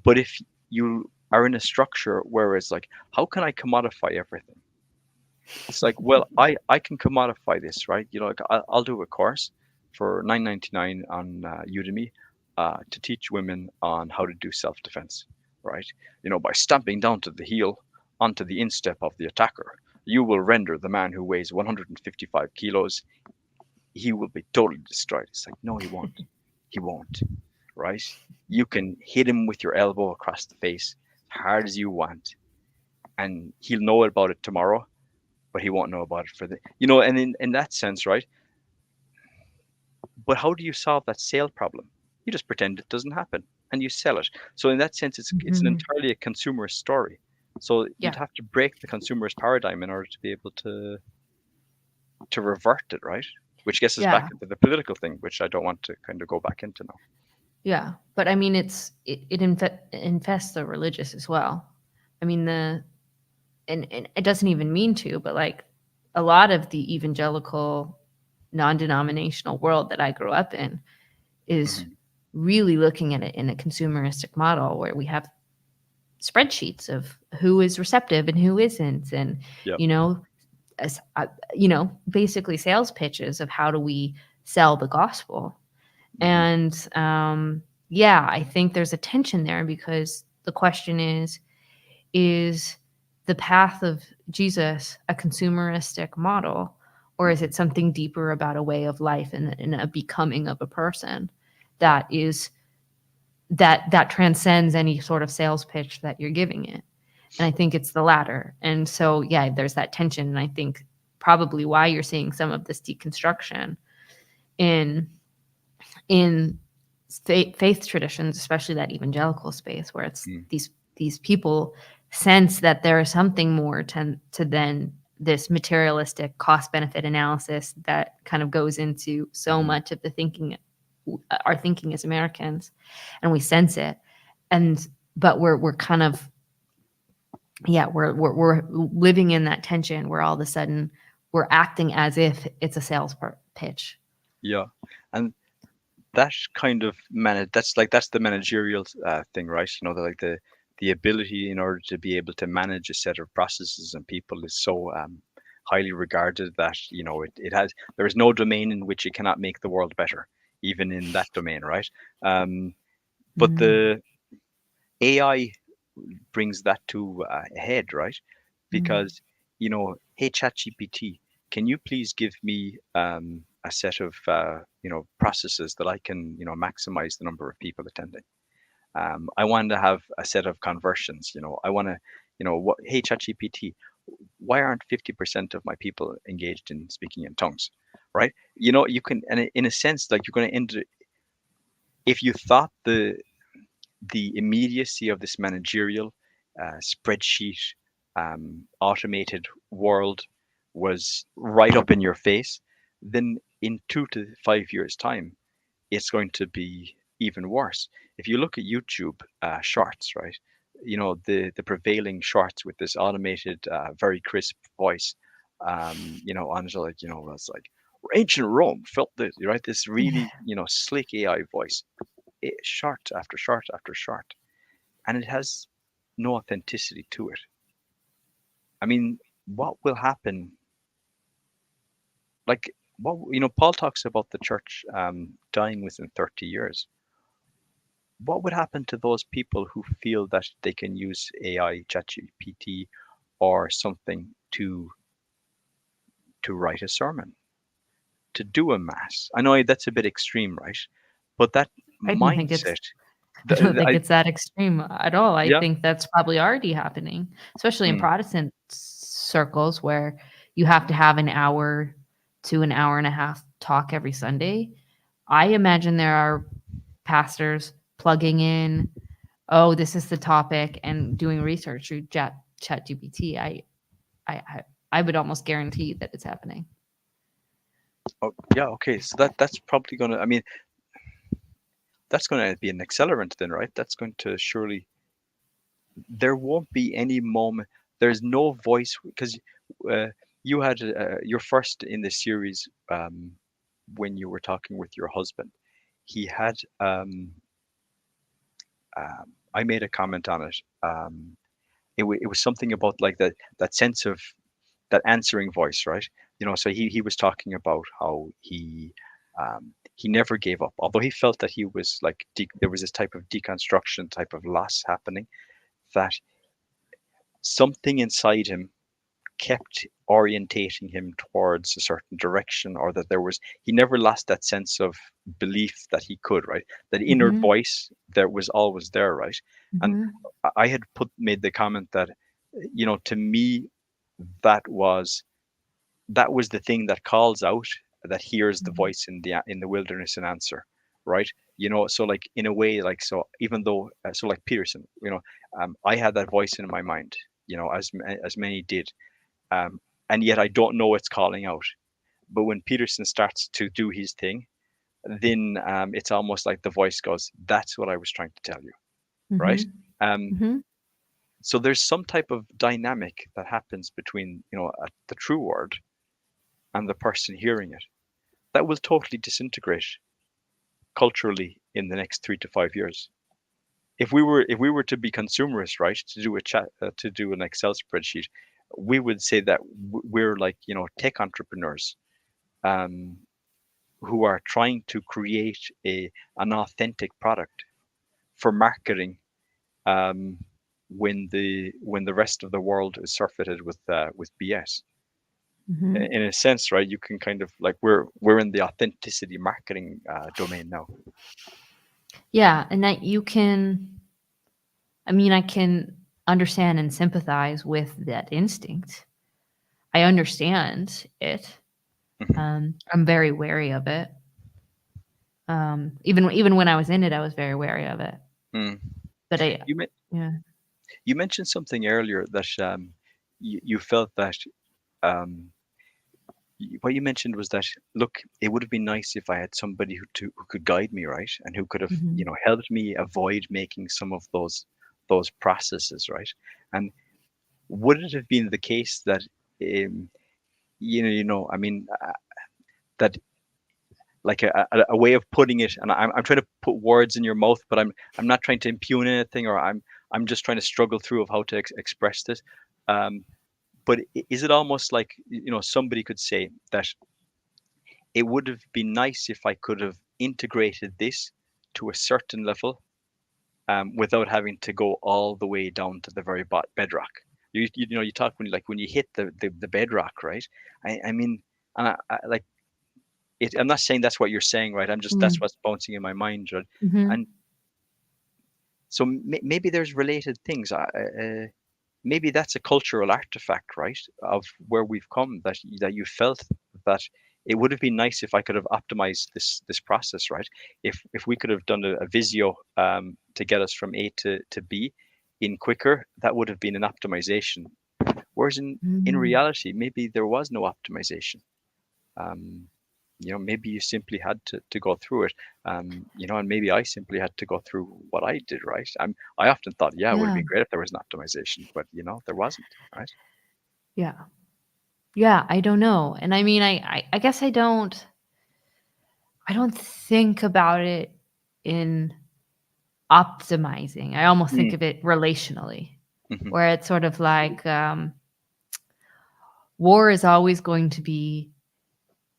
But if you are in a structure where it's like, how can I commodify everything? It's like, well, I can commodify this, right? Like I'll do a course for 9.99 on Udemy to teach women on how to do self-defense, right? By stamping down to the heel onto the instep of the attacker, you will render the man who weighs 155 kilos, he will be totally destroyed. It's like, no, he won't. He won't, right? You can hit him with your elbow across the face as hard as you want, and he'll know about it tomorrow, but he won't know about it and in that sense, right? But how do you solve that sale problem? You just pretend it doesn't happen and you sell it. So in that sense, it's an Mhm. entirely a consumerist story. So you'd Yeah. have to break the consumerist paradigm in order to be able to revert it, right? Which gets us back Yeah. into the political thing, which I don't want to kind of go back into now. Yeah. But I mean, it infests the religious as well. I mean, and it doesn't even mean to, but like a lot of the evangelical non-denominational world that I grew up in is Hmm. really looking at it in a consumeristic model where we have spreadsheets of who is receptive and who isn't, and Yep. you know basically sales pitches of how do we sell the gospel. Hmm. And yeah, I think there's a tension there because the question is the path of Jesus a consumeristic model, or is Hmm. it something deeper about a way of life and a becoming of a person that is that transcends any sort of sales pitch that you're giving it? And I think it's the latter. And so yeah, there's that tension, and I think probably why you're seeing some of this deconstruction in in faith traditions, especially that evangelical space, where it's Mm. these people sense that there is something more to then this materialistic cost benefit analysis that kind of goes into so Hmm. much of the thinking, our thinking as Americans, and we sense it, and but we're kind of yeah we're living in that tension where all of a sudden we're acting as if it's a sales pitch. Yeah. And that kind of that's the managerial thing, right? The ability in order to be able to manage a set of processes and people is so highly regarded that there is no domain in which it cannot make the world better, even in that domain, right? um, but Mm, the AI brings that to a head, right? mm, Because hey, ChatGPT, can you please give me a set of processes that I can maximize the number of people attending. I want to have a set of conversions. I want to, hey, ChatGPT, why aren't 50% of my people engaged in speaking in tongues, right? You can, and in a sense, like you're going to end. If you thought the immediacy of this managerial spreadsheet automated world was right up in your face, then in 2 to 5 years' time, it's going to be even worse. If you look at YouTube shorts, right, the prevailing shorts with this automated, very crisp voice, on it, like it's like ancient Rome felt this, right? This really yeah. slick AI voice. short after short after short, and it has no authenticity to it. I mean, what will happen? Like, Paul talks about the church dying within 30 years. What would happen to those people who feel that they can use AI, ChatGPT, or something to write a sermon, to do a mass? I know that's a bit extreme, right? But that I don't think it's mindset, I don't think I it's that extreme at all. I yeah, think that's probably already happening, especially in mm, Protestant circles where you have to have an hour to an hour and a half talk every Sunday. I imagine there are pastors plugging in, oh, this is the topic, and doing research through ChatGPT. I, I, I would almost guarantee that it's happening. oh, yeah, okay. So that's probably gonna. I mean, that's gonna be an accelerant then, right? That's going to surely. There won't be any moment. There's no voice because uh, you had your first in the series when you were talking with your husband. He had. I made a comment on it. It was something about like that sense of that answering voice, right? So he was talking about how he never gave up, although he felt that he was like there was this type of deconstruction, type of loss happening, that something inside him kept orientating him towards a certain direction, or that he never lost that sense of belief that he could, right? That inner Mhm, voice that was always there, right? And mhm, I had made the comment that, to me, that was that was the thing that calls out, that hears the mhm, voice in the wilderness and answer, right? So like in a way, like, so even though so like Peterson, I had that voice in my mind, as many did, um, and yet I don't know it's calling out. But when Peterson starts to do his thing, then it's almost like the voice goes, "That's what I was trying to tell you," right? mhm, Um, mhm, so there's some type of dynamic that happens between the true word and the person hearing it that will totally disintegrate culturally in the next 3 to 5 years. If we were to be consumerists, right, to do a chat to do an Excel spreadsheet, we would say that we're like tech entrepreneurs, um, who are trying to create an authentic product for marketing, um, when the rest of the world is surfeited with BS. mhm. In a sense, right? You can kind of like we're in the authenticity marketing domain now. Yeah, and that you can I mean, I can understand and sympathize with that instinct. I understand it. Hmm. I'm very wary of it. Even when I was in it, I was very wary of it. Mm. But I You men- yeah. you mentioned something earlier that you felt that um, what you mentioned was that, look, it would have been nice if I had somebody who could guide me, right, and who could have Mhm. helped me avoid making some of those processes, right? And would it have been the case that um, I mean, that, like, a way of putting it, and I'm trying to put words in your mouth, but I'm not trying to impugn anything, or I'm just trying to struggle through of how to express this. Um, but is it almost like somebody could say that it would have been nice if I could have integrated this to a certain level, without having to go all the way down to the very bedrock. You talk when you hit the bedrock, right? I mean, and like it. I'm not saying that's what you're saying, right? That's Mm. what's bouncing in my mind, right? Mhm. And so maybe there's related things. Maybe that's a cultural artifact, right, of where we've come, that you felt that it would have been nice if I could have optimized this process, right? If we could have done a Visio, to get us from A to B in quicker, that would have been an optimization. Whereas in Mhm. reality, maybe there was no optimization. Um, maybe you simply had to go through it, and maybe I simply had to go through what I did, right? I often thought, yeah, it would have Yeah. been great if there was an optimization, but there wasn't, right? Yeah. Yeah, I don't know. And I mean, I guess I don't think about it in optimizing. I almost think Mm, of it relationally, mhm, where it's sort of like war is always going to be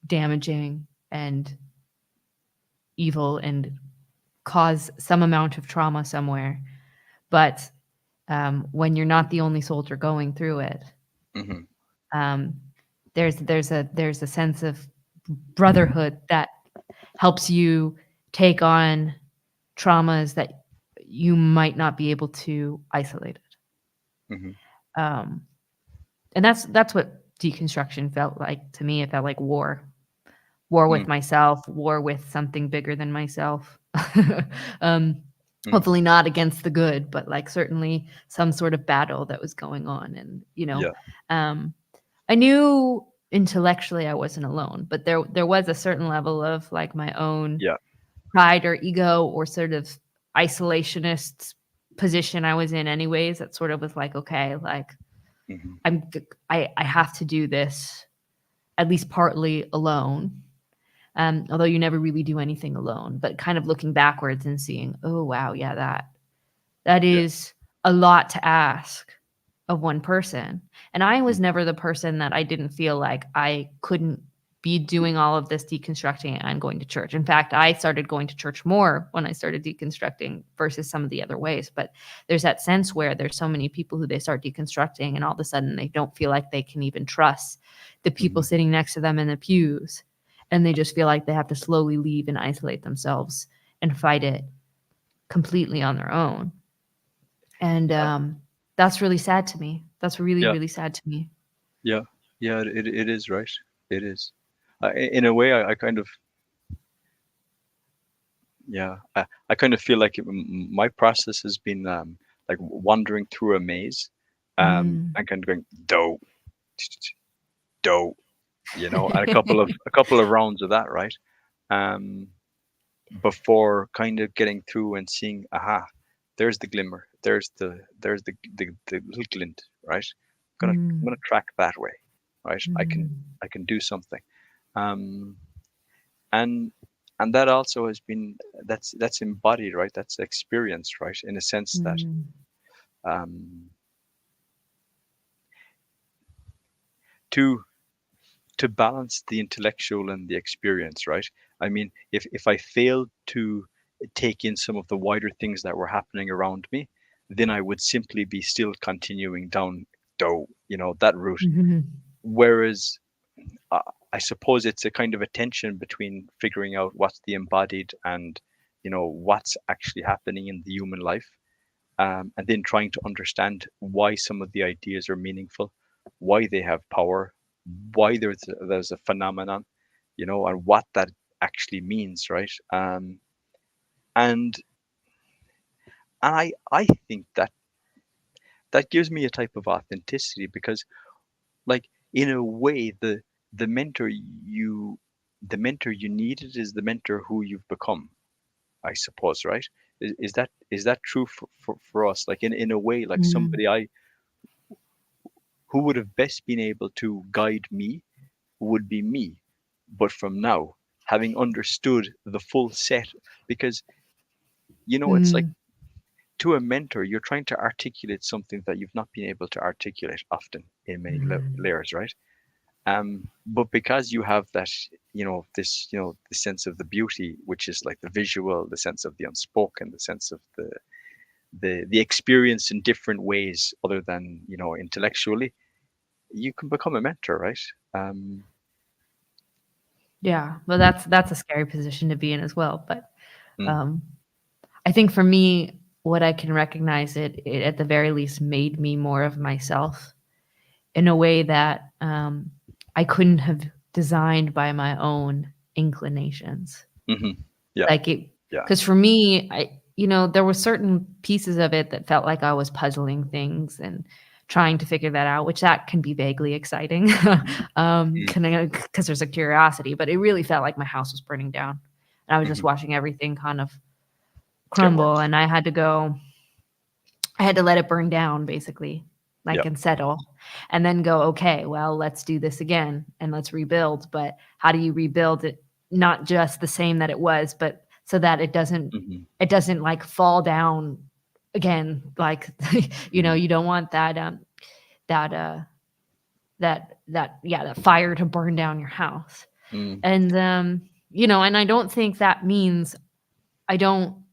damaging and evil and cause some amount of trauma somewhere. But when you're not the only soldier going through it, mhm, um, there's a sense of brotherhood that helps you take on traumas that you might not be able to isolate it. mhm, Um, and that's what deconstruction felt like to me. It felt like war mm, with myself, war with something bigger than myself. um, mm. hopefully not against the good, but like certainly some sort of battle that was going on. And Yeah, um, I knew intellectually I wasn't alone, but there was a certain level of like my own yeah, pride or ego or sort of isolationist position I was in anyways. That sort of was like, okay, like mhm, I have to do this at least partly alone. Although you never really do anything alone, but kind of looking backwards and seeing, oh wow, yeah, that yeah, is a lot to ask of one person. And I mm, was never the person that I didn't feel like I couldn't be doing all of this deconstructing and going to church. In fact, I started going to church more when I started deconstructing versus some of the other ways. But there's that sense where there's so many people who they start deconstructing and all of a sudden they don't feel like they can even trust the people mhm, sitting next to them in the pews. And they just feel like they have to slowly leave and isolate themselves and fight it completely on their own. And uh, that's really sad to me. That's really, yeah, really sad to me. yeah, yeah. It is right. It is. In a way, I kind of, yeah, I kind of feel like my process has been like wandering through a maze, Mm. and kind of going do, do, and a couple of rounds of that, right? Um, before kind of getting through and seeing, aha, there's the glimmer, there's the little glint, right? I'm gonna Mm. track that way, right? I can Mm. I can do something, um, and and that also has been, that's embodied, right? That's experienced, right? In a sense that, Mm. um, to to balance the intellectual and the experience, right? I mean, if I failed to take in some of the wider things that were happening around me, then I would simply be still continuing down that route. Mhm. Whereas, uh, I suppose it's a kind of a tension between figuring out what's the embodied and what's actually happening in the human life, and then trying to understand why some of the ideas are meaningful, why they have power, why there's a phenomenon, and what that actually means, right? And and I think that that gives me a type of authenticity because, like, in a way, the mentor you the mentor you needed is the mentor who you've become, I suppose, right? Is that true for us? Like, in a way, like Mm. somebody I who would have best been able to guide me would be me, but from now, having understood the full set, because it's like, Mm. to a mentor, you're trying to articulate something that you've not been able to articulate often in many Mm. layers, right? But because you have that, the sense of the beauty, which is like the visual, the sense of the unspoken, the sense of the experience in different ways other than intellectually, you can become a mentor, right? Yeah, well, that's a scary position to be in as well, but, Mm, um, I think for me, what I can recognize it at the very least made me more of myself in a way that, I couldn't have designed by my own inclinations. hmm Yeah, Like it, yeah. because for me, there were certain pieces of it that felt like I was puzzling things and trying to figure that out, which that can be vaguely exciting, Mm, because there's a curiosity, but it really felt like my house was burning down, and I was just hmm watching everything kind of Get crumble, worse. and I had to let it burn down basically, like, Yeah. and settle, and then go, "Okay, well, let's do this again and let's rebuild." But how do you rebuild it not just the same that it was, but so that Mhm. it doesn't like fall down again. Like, Mhm. you don't want that that uh that fire to burn down your house. Mm. And and I don't think that means I don't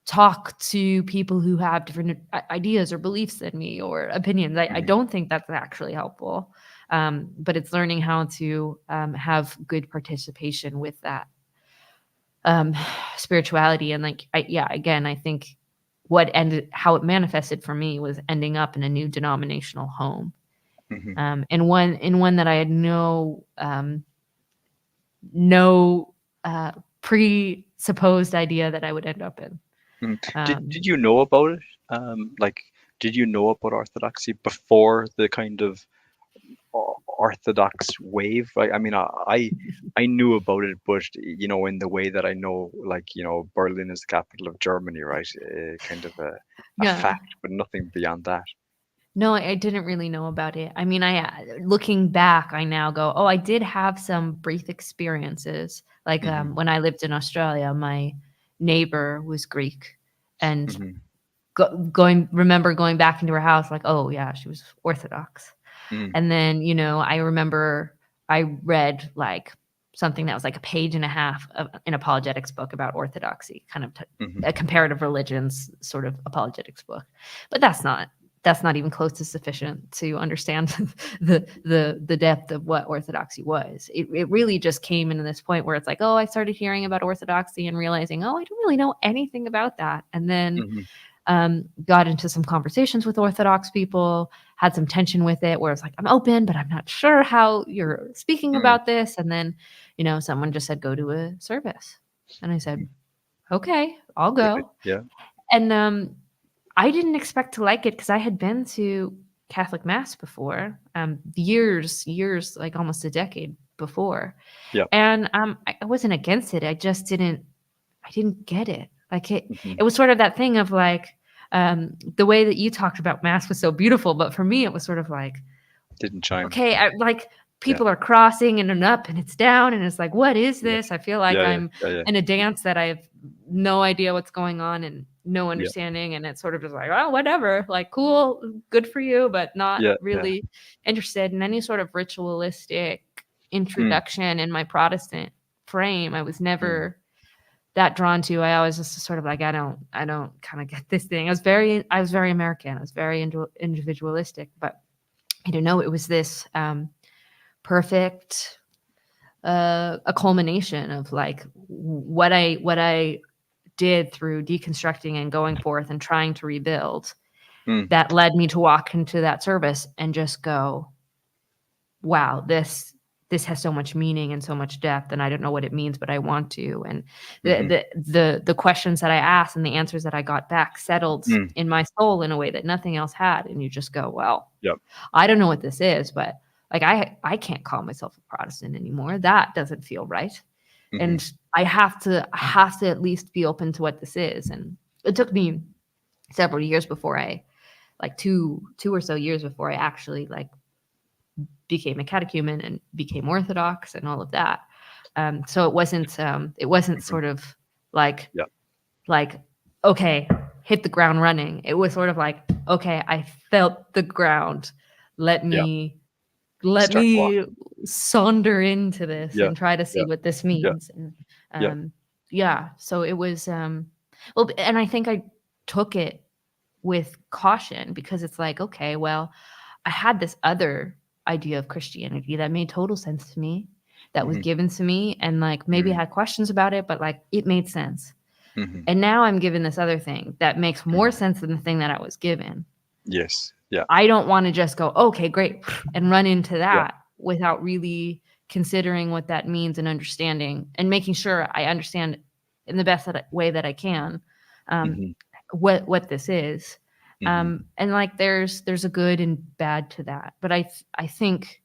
talk to people who have different ideas or beliefs than me or opinions. I Mhm. don't think that's actually helpful. But it's learning how to have good participation with that um, spirituality. And like, again, I think how it manifested for me was ending up in a new denominational home, Mhm. and one that I had no presupposed idea that I would end up in. Mm. Um, Did you know about it? Like, did you know about orthodoxy before the kind of orthodox wave? I mean, I knew about it, but in the way that I know, like, Berlin is the capital of Germany, right? Kind of a yeah. fact, but nothing beyond that. No, I didn't really know about it. I mean, looking back, I now go, "Oh, I did have some brief experiences." Like, Hmm. when I lived in Australia, my neighbor was Greek, and Hmm. remember going back into her house, like, "Oh, yeah, she was Orthodox." Mm. And then, I remember I read, like, something that was, like, a page and a half of an apologetics book about Orthodoxy, kind of Hmm. a comparative religions sort of apologetics book. But that's not even close to sufficient to understand the depth of what Orthodoxy was. It really just came into this point where it's like, oh, I started hearing about Orthodoxy and realizing, oh, I don't really know anything about that. And then Hmm. got into some conversations with Orthodox people, had some tension with it where it's like, I'm open, but I'm not sure how you're speaking Mm. about this. And then, someone just said, go to a service. And I said, Mm. okay, I'll Right. go. Yeah. And I didn't expect to like it because I had been to Catholic Mass before, years, like almost a decade before. Yeah. And I wasn't against it. I didn't get it. Like Hmm. it was sort of that thing of like the way that you talked about Mass was so beautiful, but for me it was sort of like, Didn't chime. okay, like Yeah. people are crossing and an up and it's down and it's like, what is Yeah. this? I feel like Yeah. Yeah. I'm Yeah. Yeah. in a dance that I have no idea what's going on and no Yeah. understanding, and it's sort of just like, oh, whatever, like cool, good for you, but not Yeah. Yeah. really interested in any sort of ritualistic Mm. introduction in my Protestant frame. I was Mm. never that drawn to. I always just sort of like, I don't kind of get this thing. I was very American. I was very individualistic, but I don't know. It was this perfect a culmination of like what I did through deconstructing and going forth and trying to rebuild Mm. that led me to walk into that service and just go, wow, this has so much meaning and so much depth, and I don't know what it means, but I want to. And the Hmm. the questions that I asked and the answers that I got back settled Mm. in my soul in a way that nothing else had. And you just go, well, Yeah. I don't know what this is, but like I can't call myself a Protestant anymore. That doesn't feel right. Hmm. And I have to at least be open to what this is. And it took me several years before I like two or so years before I actually like became a catechumen and became Orthodox and all of that. So it wasn't Hmm. sort of like Yeah. like okay, hit the ground running. It was sort of like, okay, I felt the ground. Let Yeah. me let Start me walking. saunter into this Yeah. and try to Yeah. see what this Yeah. means. And Yeah. yeah, so it was well, and I think I took it with caution because it's like, okay, well, I had this other idea of Christianity that made total sense to me, that was Hmm. given to me, and like maybe I Hmm. had questions about it, but like it made sense. Hmm. And now I'm given this other thing that makes more Hmm. sense than the thing that I was given. Yes. Yeah. I don't want to just go, okay, great, and run into Yeah. that without really considering what that means and understanding and making sure I understand in the best way that I can um, Hmm. what this is. Hmm. And like there's a good and bad to that, but I think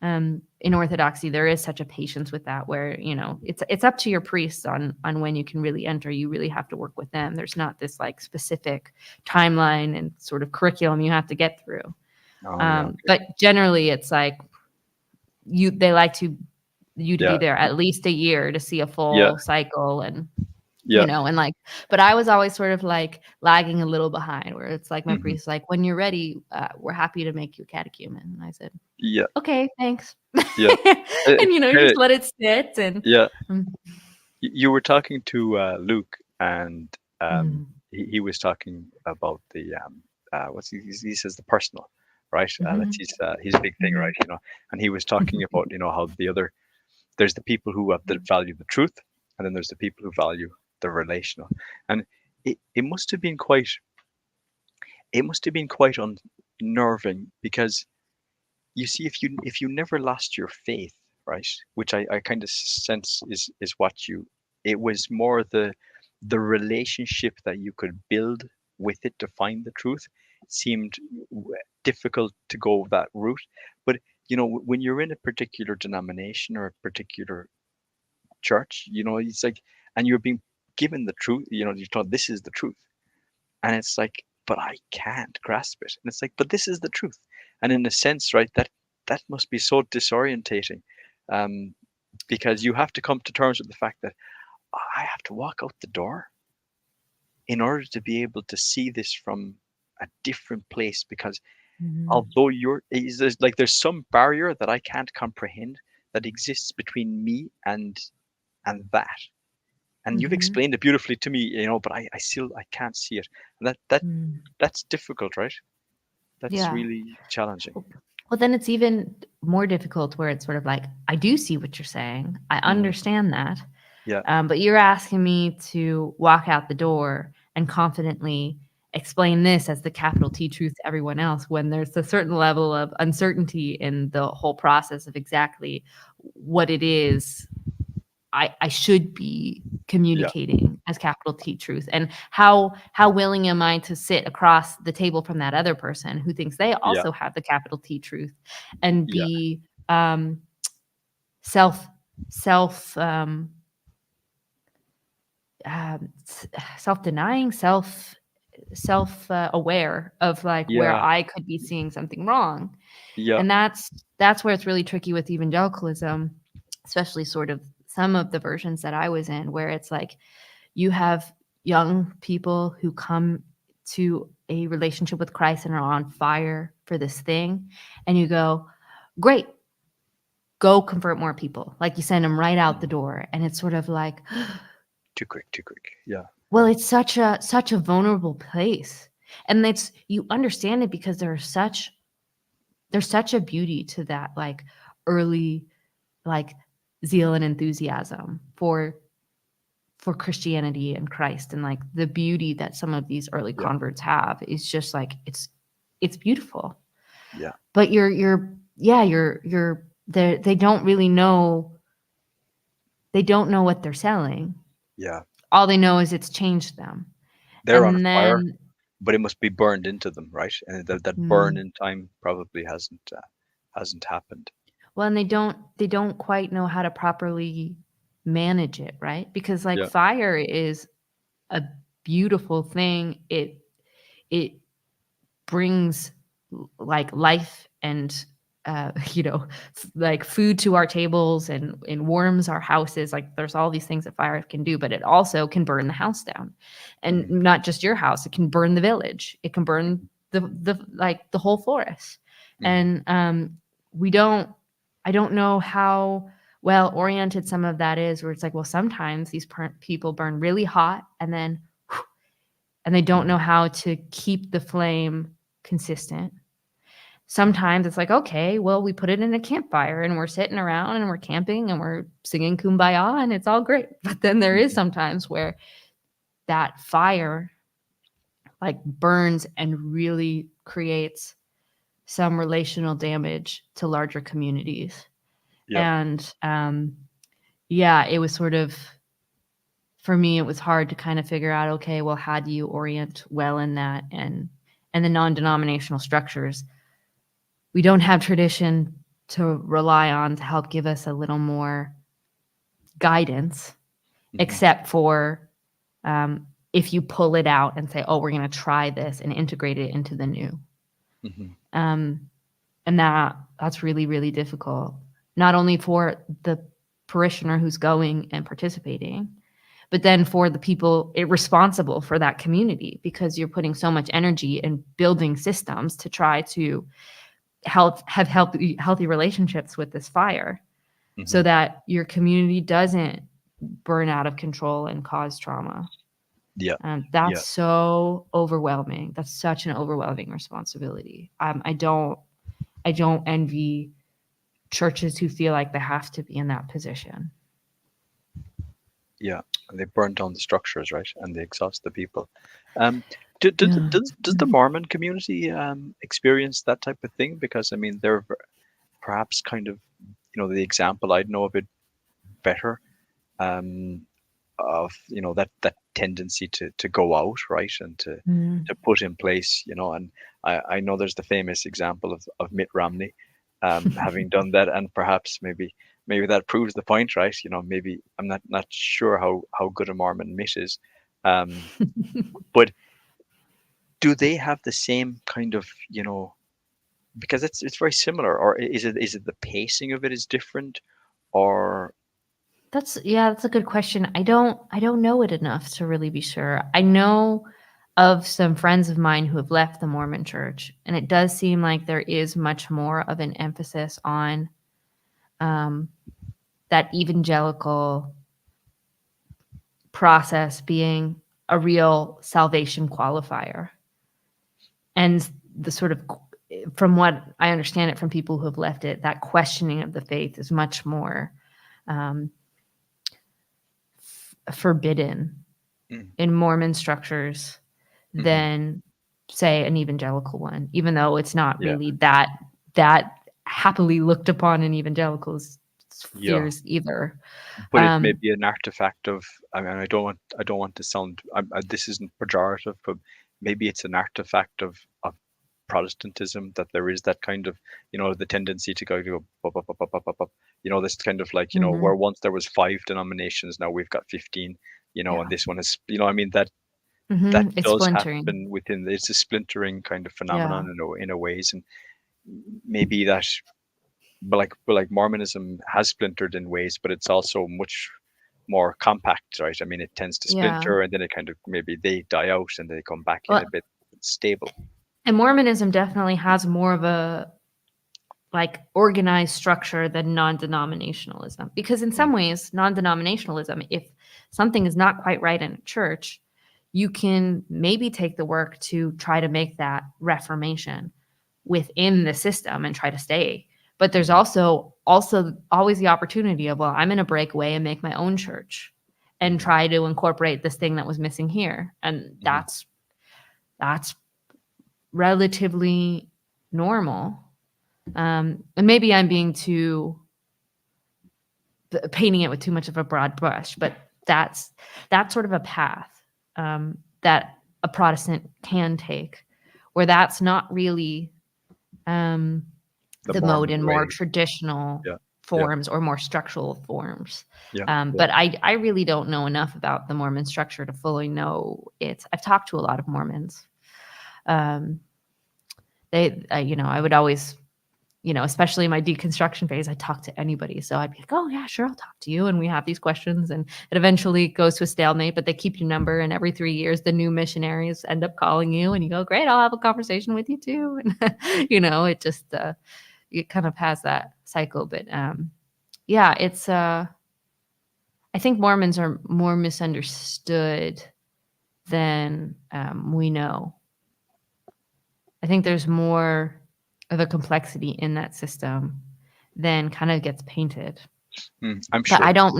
in Orthodoxy there is such a patience with that where it's up to your priests on when you can really enter. You really have to work with them. There's not this like specific timeline and sort of curriculum you have to get through. Oh yeah. Okay. But generally, it's like they like to you to be Yeah. there at least a year to see a Yeah. full cycle, and Yeah. and like, but I was always sort of like lagging a little behind, where it's like my Hmm. priest like, when you're ready, we're happy to make you a catechumen. And I said, Yeah. okay, thanks. Yeah. And you Kind of. just let it sit, and Yeah. mm, You were talking to Luke, and mm, he was talking about the what's he says the personal, right? That's mhm, his big thing, right? mhm, And he was talking about how the other there's the people who have the value the truth, and then there's the people who value the relational, and it must have been quite unnerving because you see if you never lost your faith, right, which I kind of sense is what you it was more the relationship that you could build with it to find the truth seemed difficult to go that route. But when you're in a particular denomination or a particular church, it's like, and you're being given the truth, you're told this is the truth, and it's like, but I can't grasp it. And it's like, but this is the truth. And in a sense, right, that must be so disorientating, um, because you have to come to terms with the fact that I have to walk out the door in order to be able to see this from a different place. Because mhm, although there's some barrier that I can't comprehend that exists between me and that. And you've mhm, explained it beautifully to me, but I still I can't see it. And mm. that's difficult, right? That's Yeah. really challenging. Well, then it's even more difficult, where it's sort of like, I do see what you're saying. I Hmm. understand that. Yeah, But you're asking me to walk out the door and confidently explain this as the capital T truth to everyone else, when there's a certain level of uncertainty in the whole process of exactly what it is I should be yeah, communicating as capital T truth, and how willing am I to sit across the table from that other person who thinks they yeah, also have the capital T truth, and yeah, be um, self self s- self-denying, aware of like where yeah, I could be seeing something wrong. yeah. And that's where it's really tricky with evangelicalism, especially sort of some of the versions that I was in, where it's like you have young people who come to a relationship with Christ and are on fire for this thing, and you go, "Great, go convert more people." Like, you send them right out the Mhm. door, and it's sort of like, Too quick, too quick. Yeah, well, it's such a vulnerable place, and it's, you understand it because there's such a beauty to that, like, early, like, zeal and enthusiasm for Christianity and Christ, and, like, the beauty that some of these early yeah, converts have is just, like, it's beautiful. yeah, But you're yeah, you're they don't really know, they don't know what they're selling. yeah. All they know is it's changed them. They're on And fire, then but it must be burned into them, right? And that burn mm, in time probably hasn't happened. well, and they don't quite know how to properly manage it, right? Because, like, Yeah, fire is a beautiful thing. It brings like life and like food to our tables, and warms our houses. Like, there's all these things that fire can do, but it also can burn the house down, and hmm, not just your house. It can burn the village. It can burn the whole forest. hmm, And we don't I don't know how well oriented some of that is, where it's like, well, sometimes these people burn really hot, and they don't hmm, know how to keep the flame consistent. Sometimes it's like, okay, well, we put it in a campfire and we're sitting around and we're camping and we're singing kumbaya and it's all great. But then there is hmm, sometimes where that fire like burns and really creates some relational damage to larger communities. yeah, And yeah, it was sort of, for me, it was hard to kind of figure out, okay, well, how do you orient well in that? And the non-denominational structures, we don't have tradition to rely on to help give us a little more guidance, hmm, except for if you pull it out and say, oh, we're going to try this and integrate it into the new. hmm, um, and that's really, really difficult, not only for the parishioner who's going and participating, but then for the people responsible for that community, because you're putting so much energy in building systems to try to have healthy relationships with this fire, so Hmm. that your community doesn't burn out of control and cause trauma. Yeah. That's Yeah. so overwhelming. That's such an overwhelming responsibility. I don't envy churches who feel like they have to be in that position. Yeah. And they burn down the structures, right? And they exhaust the people. Um, Yeah. does the Mormon community experience that type of thing? Because I mean, they're perhaps kind of, the example I'd know of it better, um, of that tendency to go out, right, and Mm. to put in place, and I know there's the famous example of Mitt Romney, having done that, and perhaps maybe that proves the point, right? Maybe I'm not sure how good a Mormon Mitt is, um, but do they have the same kind of, because it's very similar, or is it the pacing of it is different, or That's a good question. I don't know it enough to really be sure. I know of some friends of mine who have left the Mormon church, and it does seem like there is much more of an emphasis on um, that evangelical process being a real salvation qualifier. And the sort of, from what I understand it from people who have left it, that questioning of the faith is much more um, forbidden mm, in Mormon structures hmm, than, say, an evangelical one, even though it's not yeah, really that happily looked upon in evangelicals' yeah. spheres either. But it may Um, be an artifact of. I mean, I don't want to sound. This isn't pejorative, but maybe it's an artifact of Protestantism, that there is that kind of, the tendency to go up, up, up, up, up, up, up. This kind of like, where mhm, once there was five denominations, now we've got 15. And yeah. this one is, I mean, that It's does splintering. happen within. It's a splintering kind of Yeah. phenomenon in a ways, and maybe that. But like Mormonism has splintered in ways, but it's also much more compact, right? I mean, it tends to Yeah. splinter, and then it kind of, maybe they die out and they come back in a Well, bit stable. and Mormonism definitely has more of a, like, organized structure than non-denominationalism, because in Mm, some ways non-denominationalism, if something is not quite right in a church, you can maybe take the work to try to make that reformation within the system and try to stay. But there's mhm, also always the opportunity of, well, I'm going to break away and make my own church and mhm, try to incorporate this thing that was missing here, and mhm, that's relatively normal. And maybe I'm being too painting it with too much of a broad brush, but that's sort of a path that a Protestant can take, where that's not really um, the the mode Mormon in more way. traditional Yeah, yeah, forms or more structural forms. yeah, yeah. But I really don't know enough about the Mormon structure to fully know it. I've talked to a lot of Mormons. Um, I would always, especially in my deconstruction phase, I talk to anybody. So I'd be like, oh, yeah, sure, I'll talk to you. And we have these questions, and it eventually goes to a stalemate, but they keep your number. And every 3 years, the new missionaries end up calling you, and you go, great, I'll have a conversation with you too. And, it just, it kind of has that cycle. But yeah, I think Mormons are more misunderstood than we know. I think there's more of a complexity in that system than kind of gets painted. I'm But sure. I don't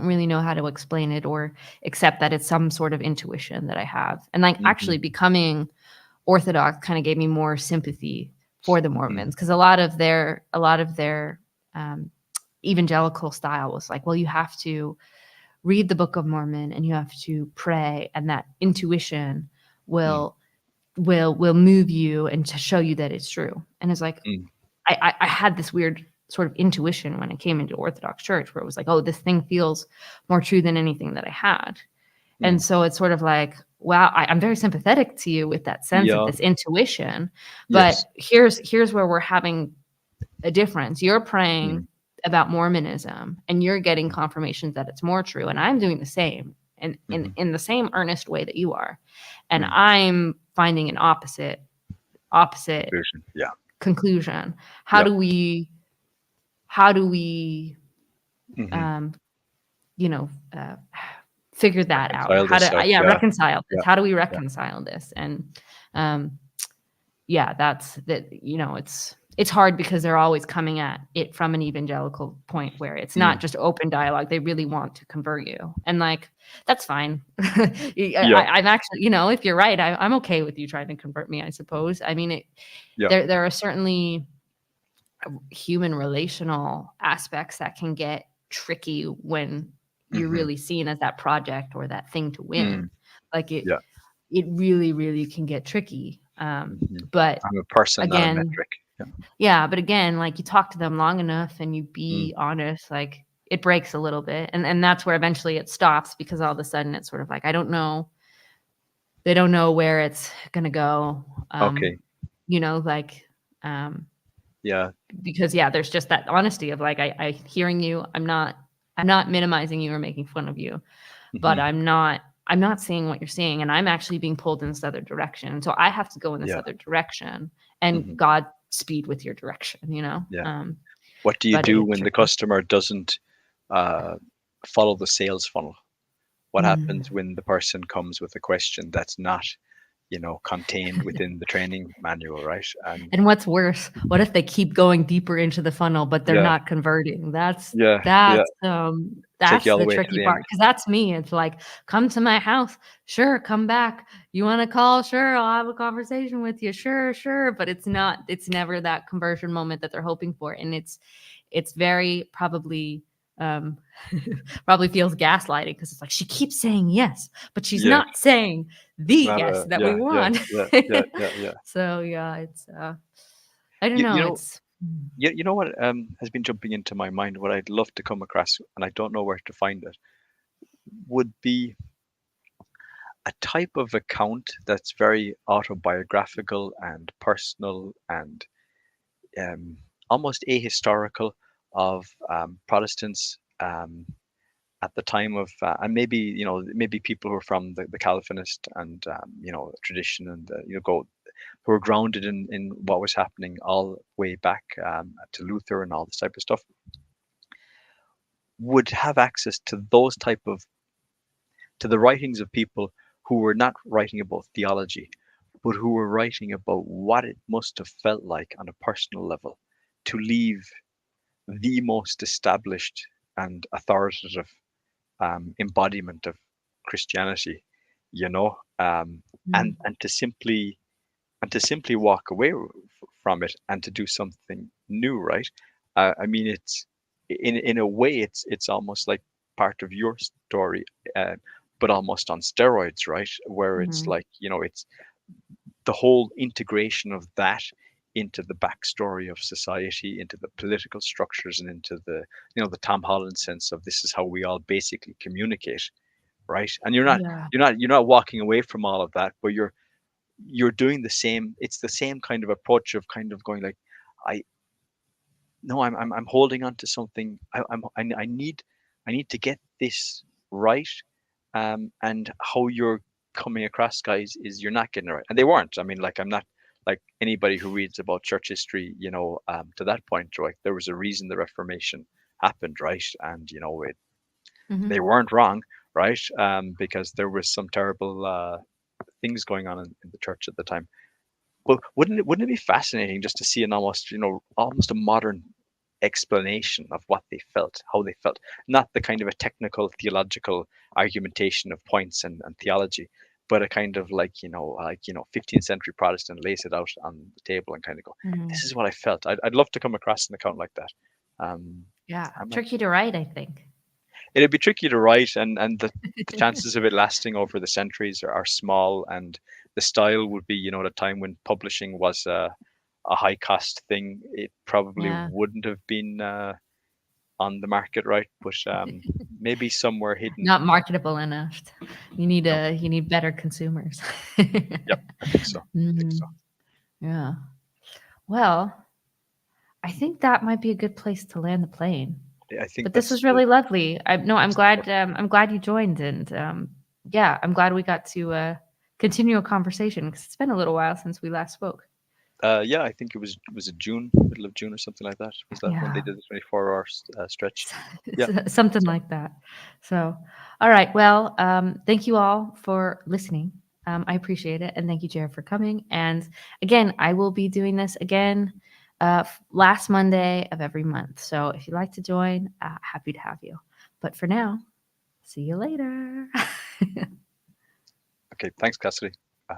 really know how to explain it or accept that it's some sort of intuition that I have. And like Hmm. actually becoming Orthodox kind of gave me more sympathy for the Mm, Mormons, because a lot of their um, evangelical style was like, well, you have to read the Book of Mormon and you have to pray, and that intuition mm, will will move you and to show you that it's true. And it's like, mm, I had this weird sort of intuition when I came into Orthodox church, where it was like, oh, this thing feels more true than anything that I had. And mm. so it's sort of like, wow, I'm very sympathetic to you with that sense of Yeah. this intuition. Yes. But here's where we're having a difference. You're praying Mm, about Mormonism, and you're getting confirmations that it's more true, and I'm doing the same, and Mm-hmm. in the same earnest way that you are, and Mm. I'm finding an opposite Conclusion. Yeah. conclusion. How Yeah. do we how do we Mm-hmm. um, you know, figure that out? Reconcile How this to out. yeah, Yeah. reconcile this? Yeah. How do we Yeah. reconcile this? And um, yeah, that's that. It's hard because they're always coming at it from an evangelical point where it's not Mm. just open dialogue. They really want to convert you, and like that's fine. Yeah. I'm actually, if you're right, I'm okay with you trying to convert me. I suppose. I mean, Yeah. there are certainly human relational aspects that can get tricky when you're Mm-hmm. really seen as that project or that thing to Mm. win. Like Yeah. it really, really can get tricky. Mm-hmm. But I'm a person, not a again, metric. Yeah. yeah, but again, like you talk to them long enough and you Mm. be honest, like it breaks a little bit. And that's where eventually it stops because all of a sudden it's sort of like, I don't know. They don't know where it's gonna go. Okay. Like Yeah. because yeah, there's just that honesty of like I hearing you, I'm not minimizing you or making fun of you, but Mm-hmm. I'm not seeing what you're seeing, and I'm actually being pulled in this other direction. So I have to go in this Yeah. other direction, and Mm-hmm. God speed with your direction. Yeah. What do you But do it's when the tricky. customer doesn't uh, follow the sales funnel? What Mm. happens when the person comes with a question that's not, contained within the training manual, right? And And what's worse, what if they keep going deeper into the funnel, but they're yeah, not converting? That's yeah, yeah. that's Take you that's all the the way to tricky the part end. because that's me. It's like, come to my house, sure, come back. You want to call? Sure, I'll have a conversation with you. Sure, sure. But it's never that conversion moment that they're hoping for. And it's very probably um probably feels gaslighting because it's like she keeps saying yes, but she's Yeah, not saying the it's not yes a that we yeah, yeah, want. yeah, yeah, yeah, yeah. So yeah, it's I don't You, know. you know, It's you know what has been jumping into my mind, what I'd love to come across, and I don't know where to find it, would be a type of account that's very autobiographical and personal and um, almost ahistorical of Protestants at the time of, and maybe maybe people who are from the Calvinist and tradition and go who are grounded in what was happening all the way back to Luther and all this type of stuff would have access to those type of to the writings of people who were not writing about theology, but who were writing about what it must have felt like on a personal level to leave the most established and authoritative embodiment of Christianity, you know, um, mm, and to simply walk away from it and to do something new, right? I mean, it's in a way, it's almost like part of your story, uh, but almost on steroids, right? Where it's mhm, like it's the whole integration of that into the backstory of society, into the political structures, and into the the Tom Holland sense of this is how we all basically communicate, right? And yeah, you're not walking away from all of that, but you're doing the same. It's the same kind of approach of kind of going like, I no, I'm holding on to something. I need to get this right. And how you're coming across, guys, is you're not getting it right, and they weren't. I mean, like I'm not like anybody who reads about church history, to that point, right? There was a reason the Reformation happened, right? And they mhm, weren't wrong, right? Because there was some terrible things going on in the church at the time. But wouldn't it be fascinating just to see an almost almost a modern explanation of what they felt, how they felt, not the kind of a technical theological argumentation of points and theology, but a kind of like 15th century Protestant lays it out on the table and kind of go, this mhm. is what I felt. I'd love to come across an account like that. Um, Yeah, I'm like, tricky to write, I think. it'd be tricky to write, and the chances of it lasting over the centuries are small, and the style would be at a time when publishing was a high cost thing. It probably Yeah. wouldn't have been on the market, right? But maybe somewhere hidden. Not marketable enough. No, You need better consumers. yep, I think so. I think Mhm, so. yeah. Well, I think that might be a good place to land the plane. I think But this that's was the really lovely. I'm that's the glad point. I'm glad you joined, and yeah, I'm glad we got to continue a conversation because it's been a little while since we last spoke. Yeah, I think it was in June, middle of June or something like that. Was that when they Yeah, did the 24-hour stretch? Yeah. something So like that. So, all right. Well, thank you all for listening. I appreciate it, and thank you, Jared, for coming. And again, I will be doing this again last Monday of every month. So if you'd like to join, happy to have you. But for now, see you later. okay, thanks, Cassidy.